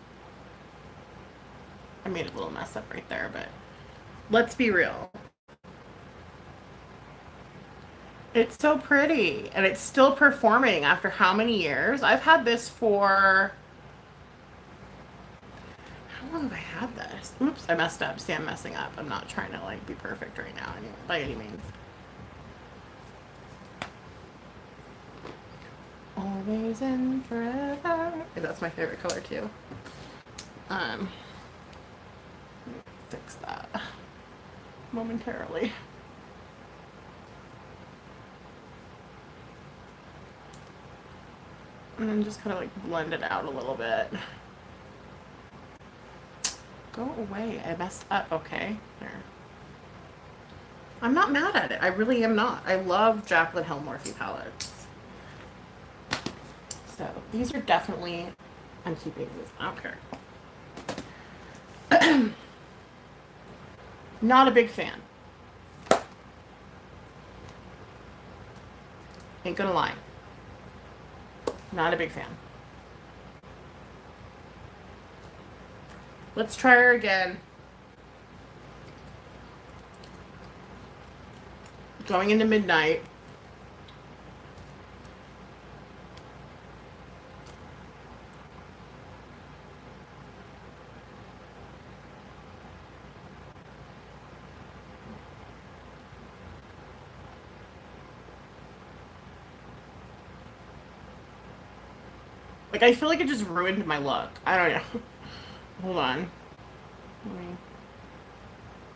I made a little mess up right there, but let's be real. It's so pretty, and it's still performing after how many years? I've had this for... How long have I had this? Oops, I messed up. See, I'm messing up. I'm not trying to, like, be perfect right now by any means. Always and forever. Okay, that's my favorite color too. Fix that momentarily. And then just kind of like blend it out a little bit. Go away. I messed up. Okay. There. I'm not mad at it. I really am not. I love Jacqueline Hill Morphe palettes. So these are definitely, I'm keeping these. I don't care. Not a big fan. Ain't gonna lie. Not a big fan. Let's try her again. Going into midnight. Like, I feel like it just ruined my look. I don't know. Hold on.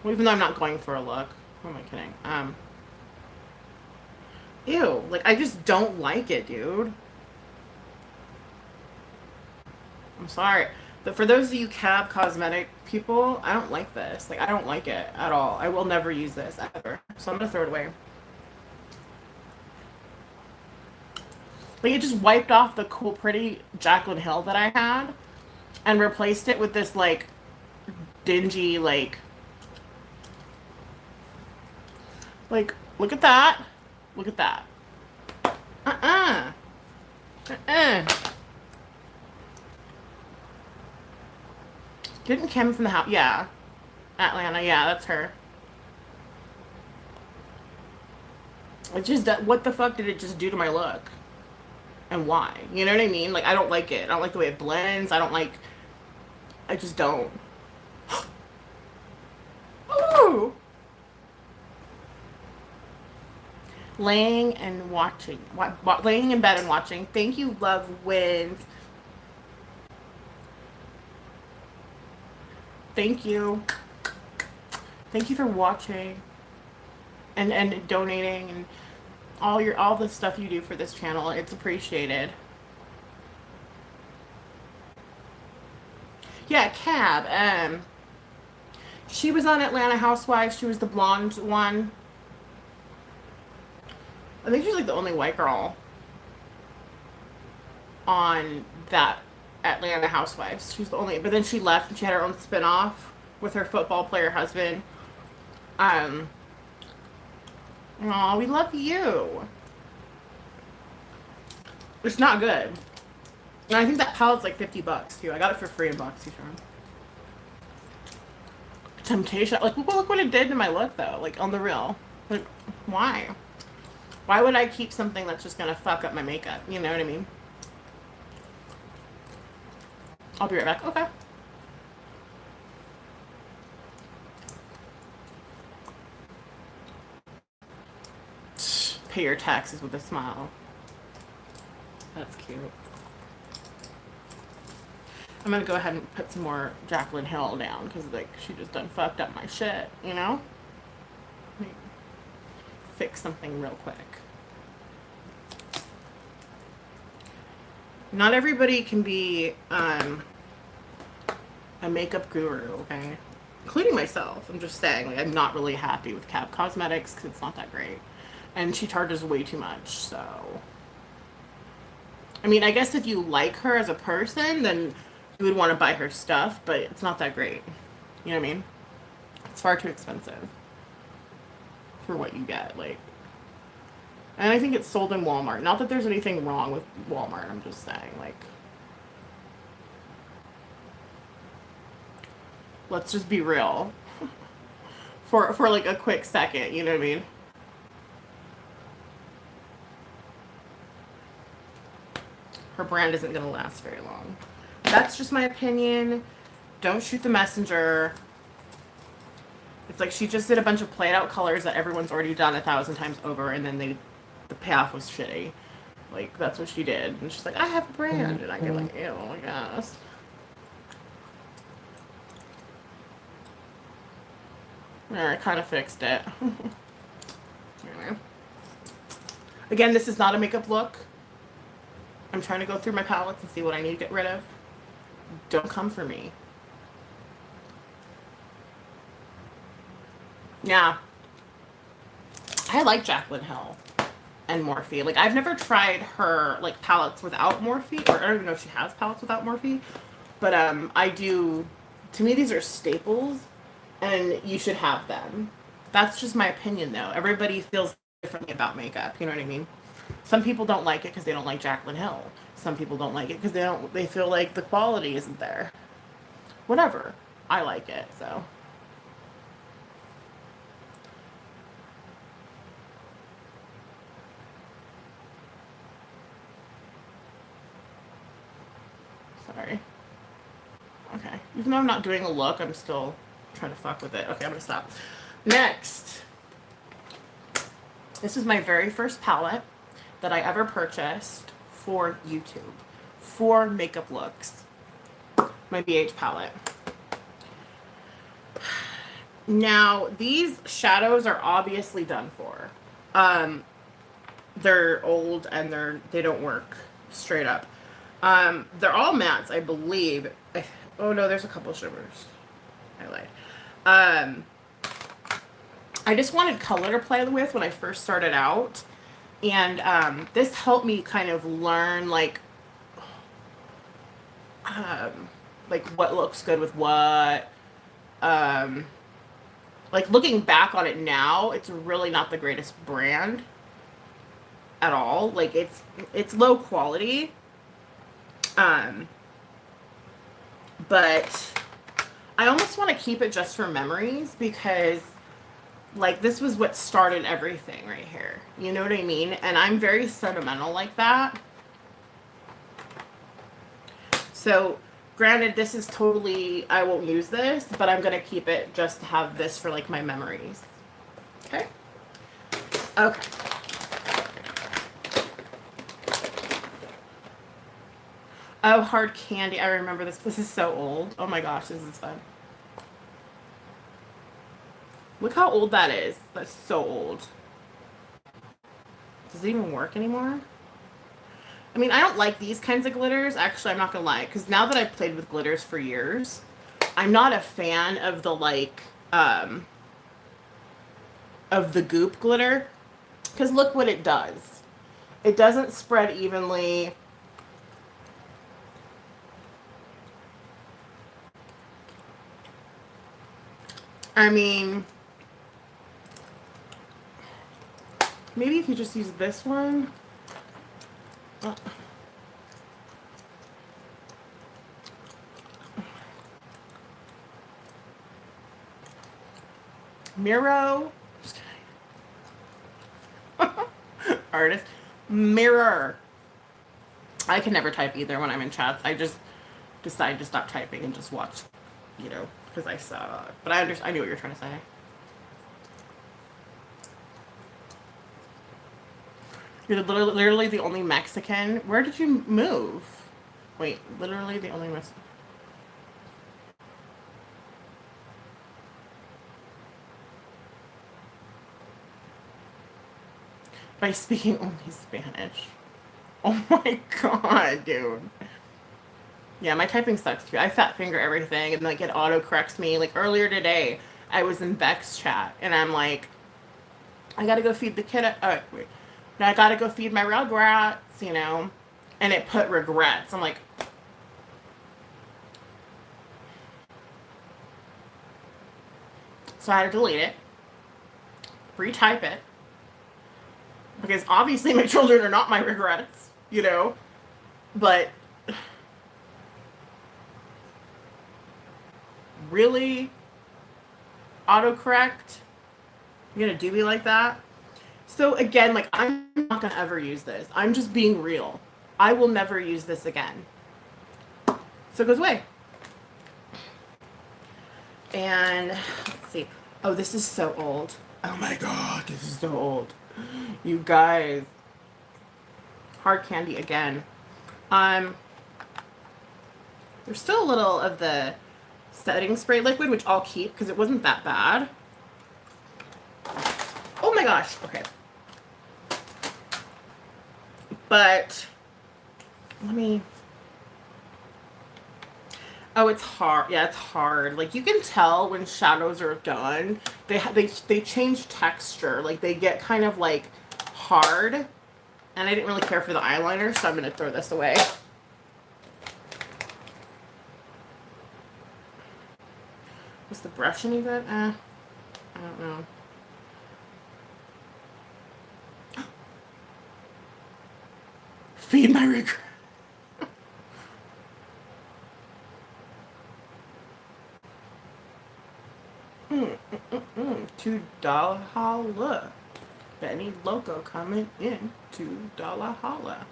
Well, even though I'm not going for a look. Who am I kidding? Ew. Like, I just don't like it, dude. I'm sorry. But for those of you Cab Cosmetic people, I don't like this. Like, I don't like it at all. I will never use this, ever. So I'm gonna throw it away. Like, it just wiped off the cool, pretty Jacqueline Hill that I had and replaced it with this, like, dingy, like, look at that. Look at that. Didn't Kim from the house? Yeah. Atlanta, yeah, that's her. It just, what the fuck did it just do to my look? And why? You know what I mean? Like, I don't like it. I don't like the way it blends. I don't like... I just don't. Ooh! Laying and watching. Laying in bed and watching. Thank you, Love Wins. Thank you. Thank you for watching. and donating and all the stuff you do for this channel. It's appreciated. Yeah, Cab. She was on Atlanta Housewives. She was the blonde one. I think she's like the only white girl on that Atlanta Housewives. She's the only, but then she left and she had her own spin-off with her football player husband. Aw, we love you. It's not good. And I think that palette's like $50 too. I got it for free in Boxy Charm. Temptation. Like, look what it did to my look though. Like, on the real. Like, why? Why would I keep something that's just gonna fuck up my makeup? You know what I mean? I'll be right back. Okay. Pay your taxes with a smile. That's cute. I'm gonna go ahead and put some more Jacqueline Hill down because like she just done fucked up my shit, you know? Let me fix something real quick. Not everybody can be a makeup guru, okay? Including myself. I'm just saying, like, I'm not really happy with Cab Cosmetics because it's not that great. And she charges way too much, so. I mean, I guess if you like her as a person, then you would want to buy her stuff, but it's not that great. You know what I mean? It's far too expensive for what you get, like. And I think it's sold in Walmart. Not that there's anything wrong with Walmart, I'm just saying, like. Let's just be real. for like a quick second, you know what I mean? Her brand isn't going to last very long. That's just my opinion. Don't shoot the messenger. It's like she just did a bunch of played out colors that everyone's already done 1,000 times over, and then the payoff was shitty. Like, that's what she did. And she's like, I have a brand. And I get like, ew, I guess. Yeah, I kind of fixed it. Anyway. Again, this is not a makeup look. I'm trying to go through my palettes and see what I need to get rid of. Don't come for me. Yeah. I like Jacqueline Hill and Morphe. Like, I've never tried her, like, palettes without Morphe. Or I don't even know if she has palettes without Morphe. But, I do... To me, these are staples. And you should have them. That's just my opinion, though. Everybody feels differently about makeup. You know what I mean? Some people don't like it because they don't like Jacqueline Hill. Some people don't like it because they feel like the quality isn't there. Whatever. I like it, so. Sorry. Okay. Even though I'm not doing a look, I'm still trying to fuck with it. Okay, I'm gonna stop. Next. This is my very first palette that I ever purchased for YouTube. For makeup looks. My BH palette. Now, these shadows are obviously done for. They're old and they don't work straight up. They're all mattes, I believe. Oh no, there's a couple shimmers. I lied. I just wanted color to play with when I first started out. And this helped me kind of learn like what looks good with what. Like looking back on it now, it's really not the greatest brand at all. Like it's low quality. But I almost want to keep it just for memories because like this was what started everything right here. You know what I mean? And I'm very sentimental like that. So granted, this is totally, I won't use this, but I'm going to keep it just to have this for like my memories. Okay. Okay. Oh, Hard Candy. I remember this. This is so old. Oh my gosh, this is fun. Look how old that is. That's so old. Does it even work anymore? I mean, I don't like these kinds of glitters. Actually, I'm not gonna lie, because now that I've played with glitters for years, I'm not a fan of the like of the goop glitter. Because look what it does. It doesn't spread evenly. I mean, maybe if you just use this one. Miro. Just kidding. Artist. Mirror. I can never type either when I'm in chats. I just decide to stop typing and just watch, you know, because I suck. But I understand. I knew what you were trying to say. You're literally the only Mexican. Where did you move? Wait, literally the only Mexican. By speaking only Spanish. Oh my god, dude. Yeah, my typing sucks too. I fat finger everything and like it auto corrects me. Like earlier today, I was in Beck's chat and I'm like, I gotta go feed the kid. Wait. I gotta go feed my rugrats, you know? And it put regrets. I'm like, so I had to delete it, retype it, because obviously my children are not my regrets, you know? But really? Autocorrect? You're gonna do me like that? So again, like, I'm not gonna ever use this. I'm just being real. I will never use this again. So it goes away. And let's see. Oh, this is so old. Oh my god, this is so old. You guys. Hard candy again. There's still a little of the setting spray liquid, which I'll keep because it wasn't that bad. Oh my gosh. Okay. But let me. Oh, it's hard. Yeah, it's hard. Like you can tell when shadows are done, they change texture. Like they get kind of like hard. And I didn't really care for the eyeliner, so I'm gonna throw this away. Was the brush any good? I don't know. Feed my regret. $2 holla. Benny Loco coming in. $2 holla.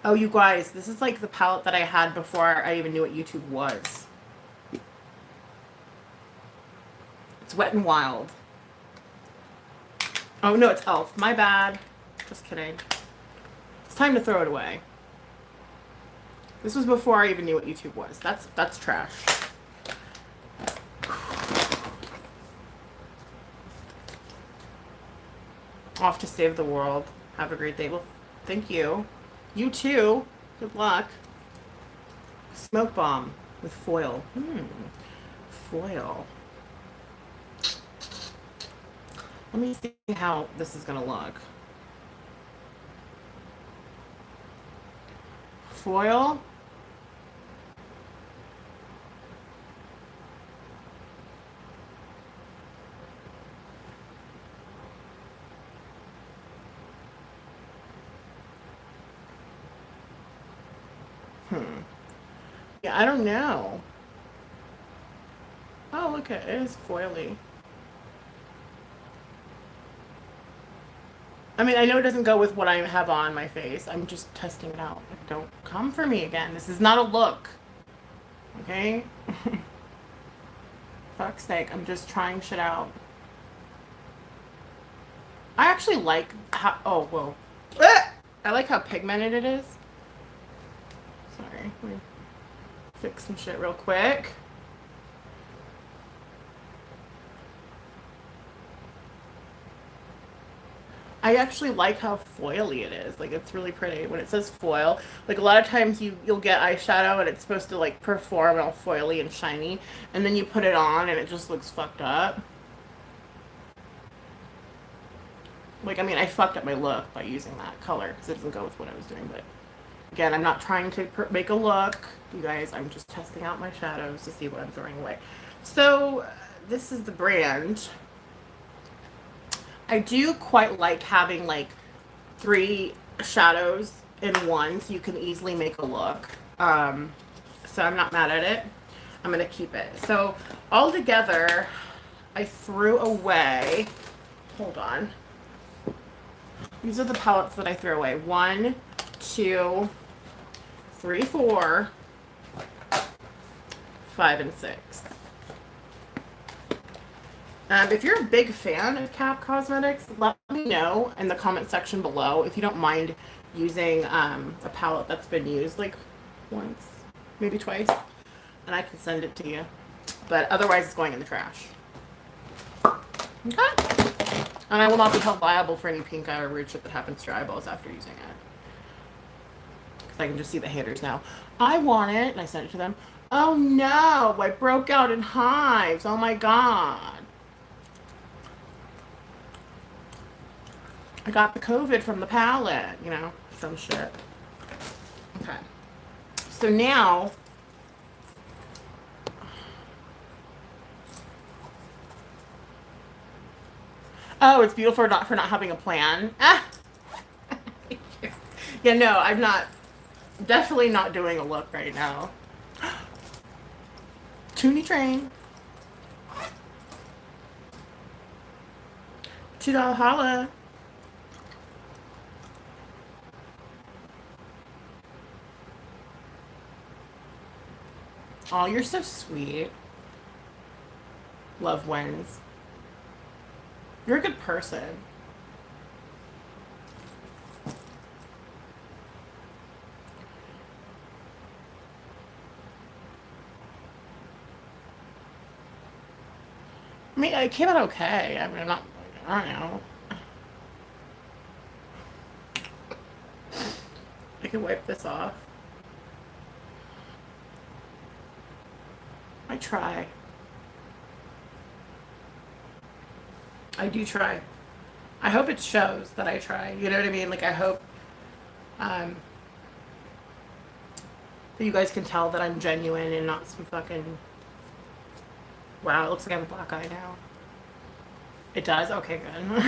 Oh, you guys, this is like the palette that I had before I even knew what YouTube was. It's Wet n Wild. Oh, no, it's e.l.f. My bad. Just kidding. It's time to throw it away. This was before I even knew what YouTube was. That's trash. Off to save the world. Have a great day. Well, thank you. You too. Good luck. Smoke bomb with foil. Foil. Let me see how this is going to look. Foil. Yeah, I don't know. Oh, look at it. It is foily. I mean, I know it doesn't go with what I have on my face. I'm just testing it out. Like, don't come for me again. This is not a look. Okay? Fuck's sake. I'm just trying shit out. I actually like how... Oh, whoa. I like how pigmented it is. Sorry. Let me fix some shit real quick. I actually like how foily it is. Like, it's really pretty. When it says foil, like a lot of times you'll get eyeshadow and it's supposed to like perform all foily and shiny, and then you put it on and it just looks fucked up. Like, I mean, I fucked up my look by using that color because it doesn't go with what I was doing. But again, I'm not trying to make a look, you guys. I'm just testing out my shadows to see what I'm throwing away. So this is the brand. I do quite like having like 3 shadows in one, so you can easily make a look. So I'm not mad at it. I'm gonna keep it. So all together, I threw away. Hold on. These are the palettes that I threw away. 1, 2, 3, 4, 5, and 6. If you're a big fan of Cap Cosmetics, let me know in the comment section below if you don't mind using a palette that's been used like once, maybe twice, and I can send it to you. But otherwise, it's going in the trash. Okay? And I will not be held liable for any pink eye or weird shit that happens to your eyeballs after using it. Because I can just see the haters now. I want it, and I sent it to them. Oh no, I broke out in hives. Oh my god. I got the COVID from the palette, you know, some shit. Okay. So now, oh, it's beautiful for not having a plan. Ah. Yeah, no, I'm not, definitely not doing a look right now. Toonie train. $2 holla. Oh, you're so sweet. Love wins. You're a good person. I mean, it came out okay. I mean, I'm not, I don't know. I can wipe this off. I try. I do try. I hope it shows that I try. You know what I mean? Like, I hope that you guys can tell that I'm genuine and not some fucking... Wow, it looks like I have a black eye now. It does? Okay, good.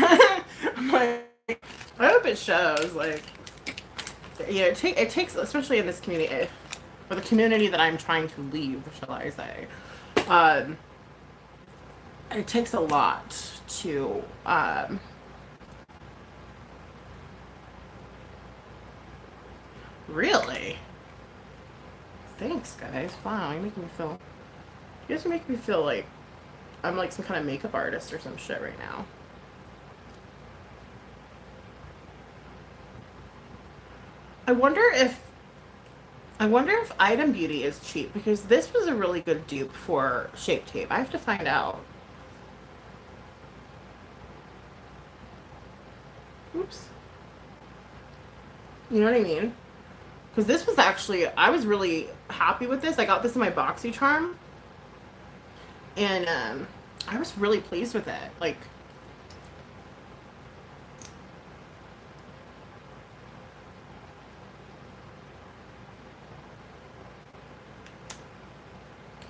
I'm like, I hope it shows. Like, you know, it takes, especially in this community, or the community that I'm trying to leave, shall I say. It takes a lot to really. Thanks, guys. Wow, you're making me feel. You guys are making me feel like I'm like some kind of makeup artist or some shit right now. I wonder if Item Beauty is cheap, because this was a really good dupe for Shape Tape. I have to find out. Oops. You know what I mean? Because this was actually, I was really happy with this. I got this in my BoxyCharm. And I was really pleased with it. Like,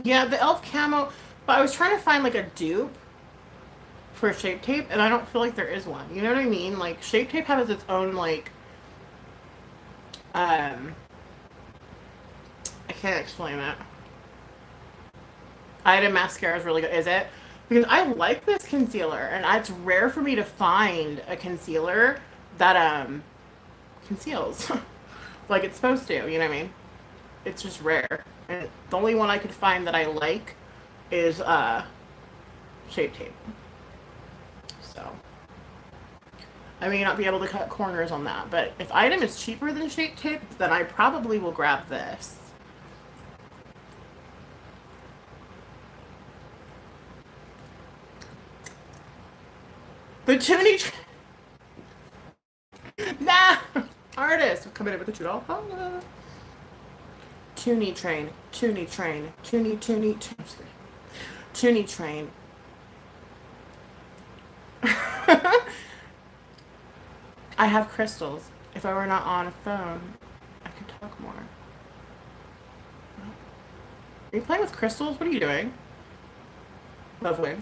yeah, the e.l.f. Camo, but I was trying to find like a dupe for Shape Tape, and I don't feel like there is one. You know what I mean? Like, Shape Tape has its own, like, I can't explain it. Item Mascara is really good. Is it? Because I like this concealer, and it's rare for me to find a concealer that, conceals. Like it's supposed to, you know what I mean? It's just rare. And the only one I could find that I like is, Shape Tape. So, I may not be able to cut corners on that, but if Item is cheaper than Shape Tape, then I probably will grab this. The Toonie... Coming in with the $2 holla. Toonie train, toonie train, toonie, toonie, toonie train. I have crystals. If I were not on a phone, I could talk more. Are you playing with crystals? What are you doing? Lovely.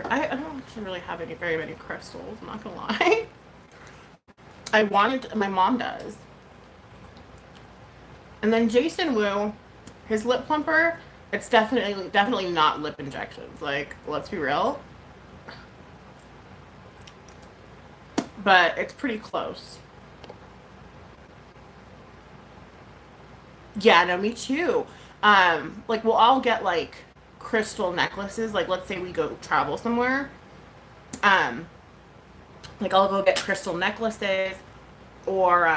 I don't actually really have very many crystals, I'm not gonna lie. My mom does. And then Jason Wu, his lip plumper, it's definitely not lip injections. Like, let's be real. But it's pretty close. Yeah, no, me too. Like we'll all get like crystal necklaces. Like let's say we go travel somewhere. Um, like I'll go get crystal necklaces or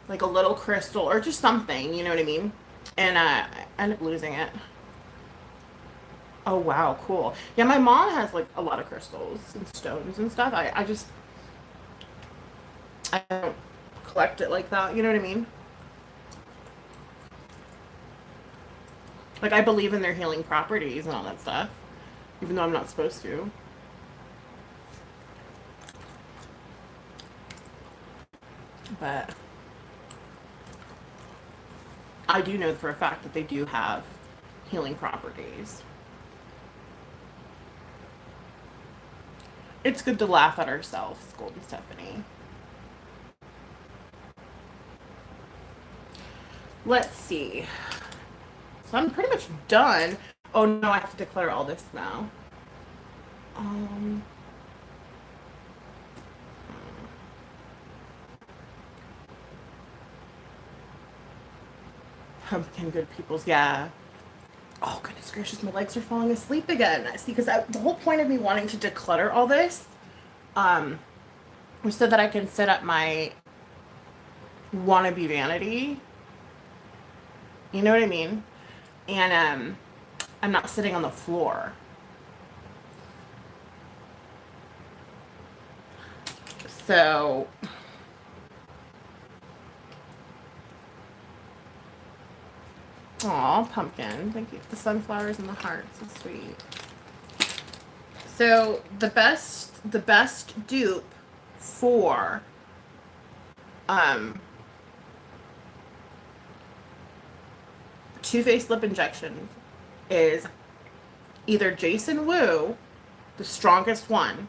like a little crystal or just something, you know what I mean? And I end up losing it. Oh wow, cool. Yeah, my mom has like a lot of crystals and stones and stuff. I don't collect it like that, you know what I mean? Like I believe in their healing properties and all that stuff, even though I'm not supposed to. But I do know for a fact that they do have healing properties. It's good to laugh at ourselves, Golden Stephanie. Let's see. So I'm pretty much done. Oh no, I have to declare all this now. Pumpkin good peoples, yeah. Oh goodness gracious, my legs are falling asleep again. See, because the whole point of me wanting to declutter all this, was so that I can set up my wannabe vanity. You know what I mean? And I'm not sitting on the floor. So aw, pumpkin. Thank you. The sunflowers and the hearts. So sweet. So the best dupe for Too Faced lip injections is either Jason Wu, the strongest one,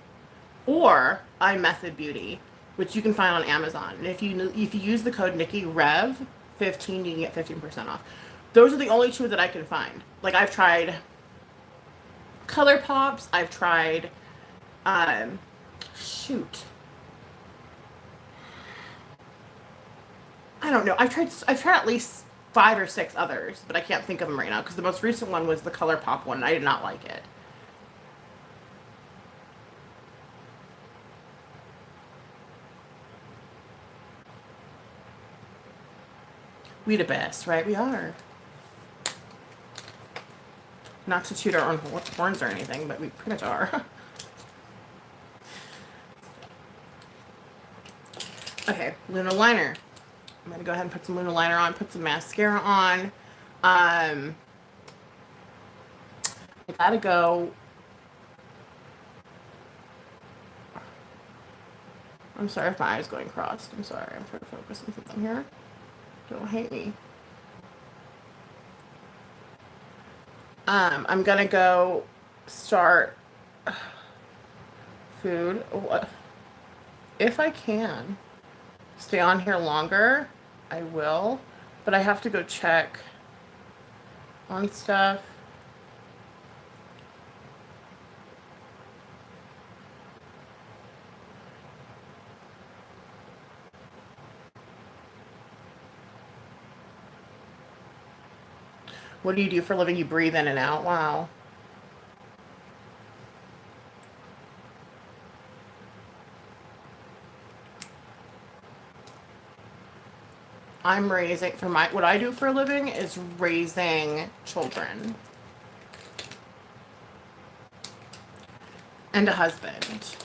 or iMethod Beauty, which you can find on Amazon. And if you use the code Nikki Rev 15, you can get 15% off. Those are the only two that I can find. Like I've tried Color Pops, I've tried shoot. I don't know. I've tried at least 5 or 6 others, but I can't think of them right now because the most recent one was the Color Pop one and I did not like it. We the best, right? We are. Not to toot our own horns or anything, but we pretty much are. Okay, Luna liner. I'm gonna go ahead and put some Luna liner on, put some mascara on. I gotta go. I'm sorry if my eye's going crossed. I'm sorry. I'm trying to focus on something here. Don't hate me. I'm gonna go start food. If I can stay on here longer, I will. But I have to go check on stuff. What do you do for a living? You breathe in and out? Wow. I'm raising, what I do for a living is raising children. And a husband.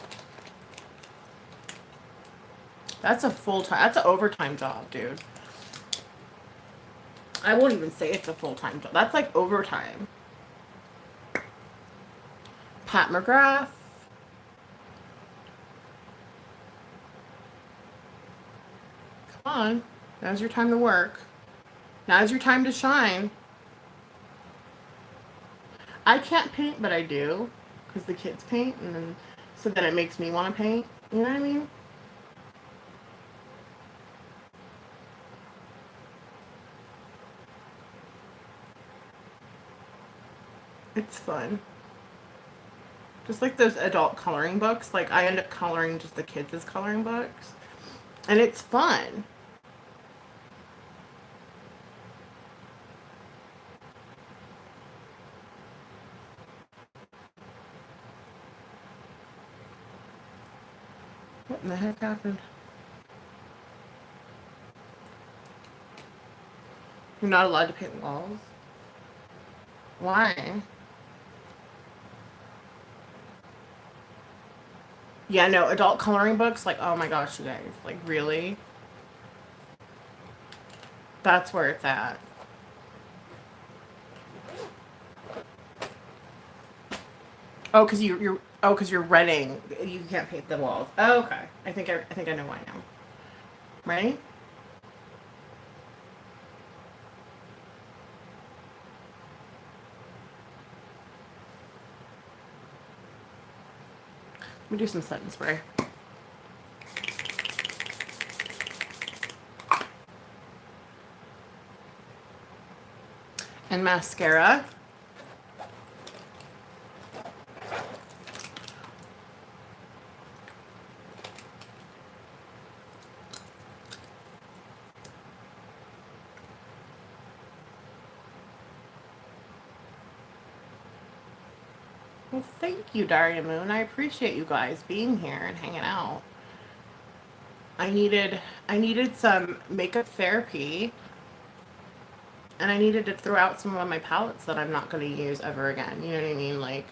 That's a full-time, that's an overtime job, dude. I won't even say it's a full-time job. That's like overtime. Pat McGrath. Come on. Now's your time to work. Now's your time to shine. I can't paint, but I do. Because the kids paint, and then so then it makes me want to paint. You know what I mean? It's fun. Just like those adult coloring books. Like, I end up coloring just the kids' coloring books. And it's fun. What in the heck happened? You're not allowed to paint walls? Why? Yeah, no, adult coloring books, like, oh my gosh, you guys. Like, really? That's where it's at. Oh, because you're renting. You can't paint the walls. Oh, okay. I think I know why now. Right? Let me do some setting spray. And mascara. Well, thank you, Daria Moon. I appreciate you guys being here and hanging out. I needed some makeup therapy, and I needed to throw out some of my palettes that I'm not going to use ever again. You know what I mean? Like,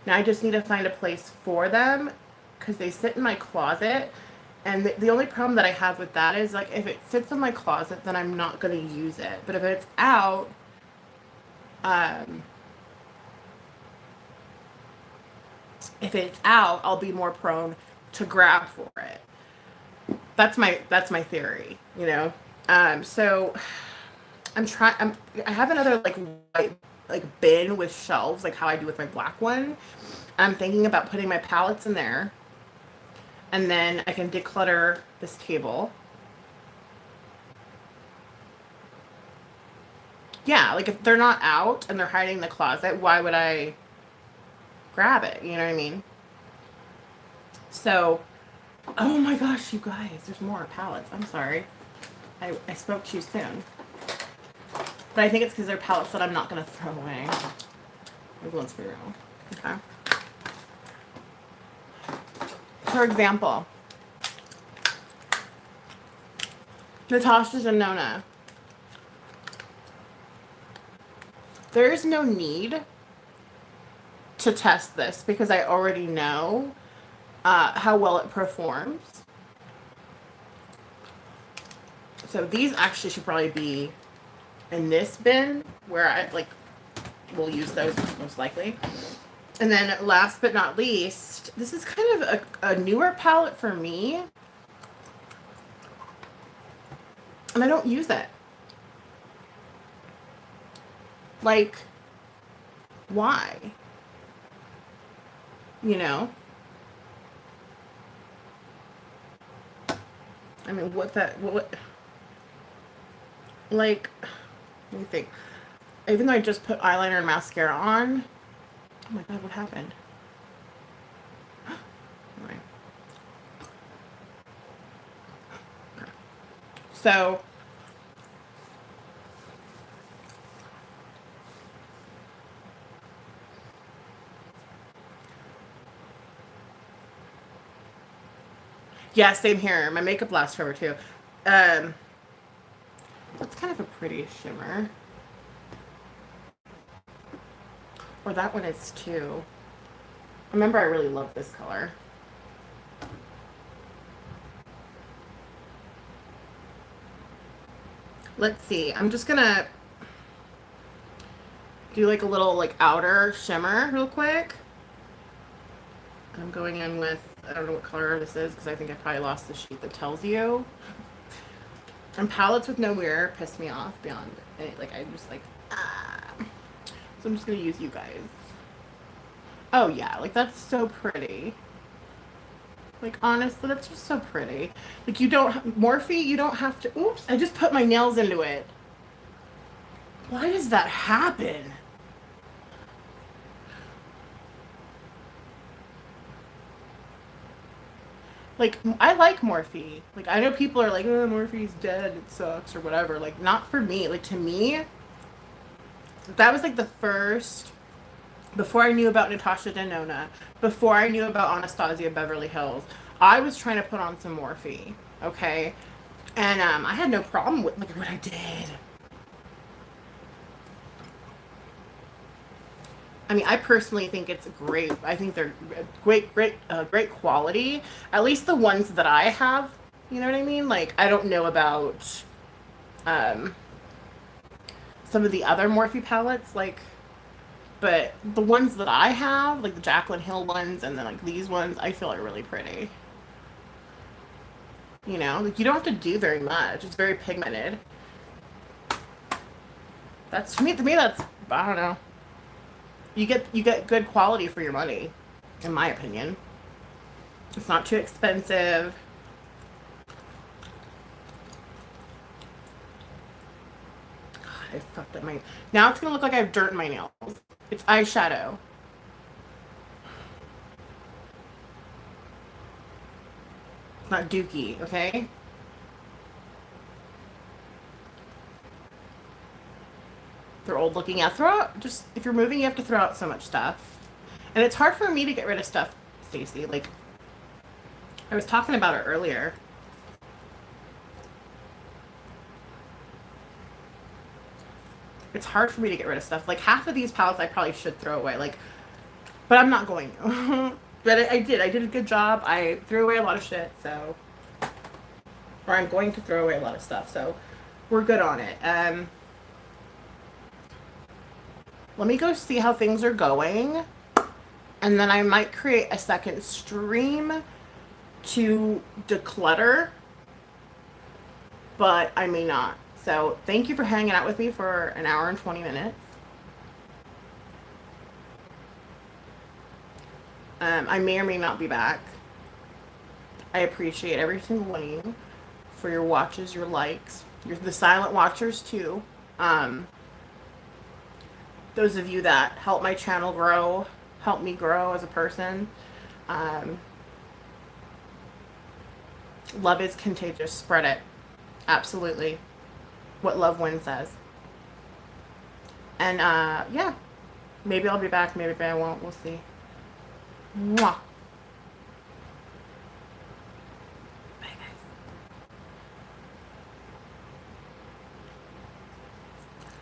now I just need to find a place for them because they sit in my closet. And the only problem that I have with that is, like, if it sits in my closet, then I'm not going to use it. But if it's out, I'll be more prone to grab for it. That's my theory, you know. So I have another like white like bin with shelves, like how I do with my black one. I'm thinking about putting my palettes in there, and then I can declutter this table. Yeah, like if they're not out and they're hiding in the closet, why would I grab it? You know what I mean? So, oh my gosh, you guys, there's more palettes. I'm sorry. I spoke too soon. But I think it's because they're palettes that I'm not going to throw away. Let's be real. Okay. For example, Natasha's and Nona. There is no need to test this because I already know how well it performs. So these actually should probably be in this bin where I like will use those most likely. And then last but not least, this is kind of a newer palette for me. And I don't use it. Like, why? You know? I mean, what, like, let me think. Even though I just put eyeliner and mascara on, oh my god, what happened? Anyway. Okay. So, yeah, same here. My makeup lasts forever too. That's kind of a pretty shimmer. Or that one is too. Remember, I really love this color. Let's see. I'm just gonna do like a little like outer shimmer real quick. I'm going in with, I don't know what color this is because I think I probably lost the sheet that tells you. And palettes with no mirror piss me off beyond it. Like, I'm just like, ah. So I'm just gonna use you guys. Oh yeah, like that's so pretty. Like, honestly, that's just so pretty. Like, you don't, Morphe, you don't have to, oops, I just put my nails into it. Why does that happen? Like, I like Morphe. Like, I know people are like, oh, Morphe's dead, it sucks, or whatever. Like, not for me. Like, to me, that was like the first, before I knew about Natasha Denona, before I knew about Anastasia Beverly Hills, I was trying to put on some Morphe, okay? And I had no problem with, look at what I did. I mean, I personally think it's great. I think they're great quality. At least the ones that I have, you know what I mean? Like, I don't know about some of the other Morphe palettes, like, but the ones that I have, like the Jacqueline Hill ones and then like these ones, I feel are really pretty. You know, like you don't have to do very much. It's very pigmented. That's to me that's, I don't know. You get good quality for your money, in my opinion. It's not too expensive. God, I fucked up my. Now it's gonna look like I have dirt in my nails. It's eyeshadow. It's not dookie, okay? They're old looking. Yeah, throw out, just, if you're moving, you have to throw out so much stuff. And it's hard for me to get rid of stuff, Stacey. Like, I was talking about it earlier. It's hard for me to get rid of stuff. Like, half of these palettes I probably should throw away. Like, but I'm not going to. But I did. I did a good job. I threw away a lot of shit, so. Or I'm going to throw away a lot of stuff, so we're good on it. Let me go see how things are going. And then I might create a second stream to declutter. But I may not. So thank you for hanging out with me for an hour and 20 minutes. I may or may not be back. I appreciate every single one of you for your watches, your likes, the silent watchers too. Those of you that help my channel grow, help me grow as a person. Love is contagious. Spread it. Absolutely. What Love Wins says. And yeah, maybe I'll be back, maybe I won't. We'll see. Mwah.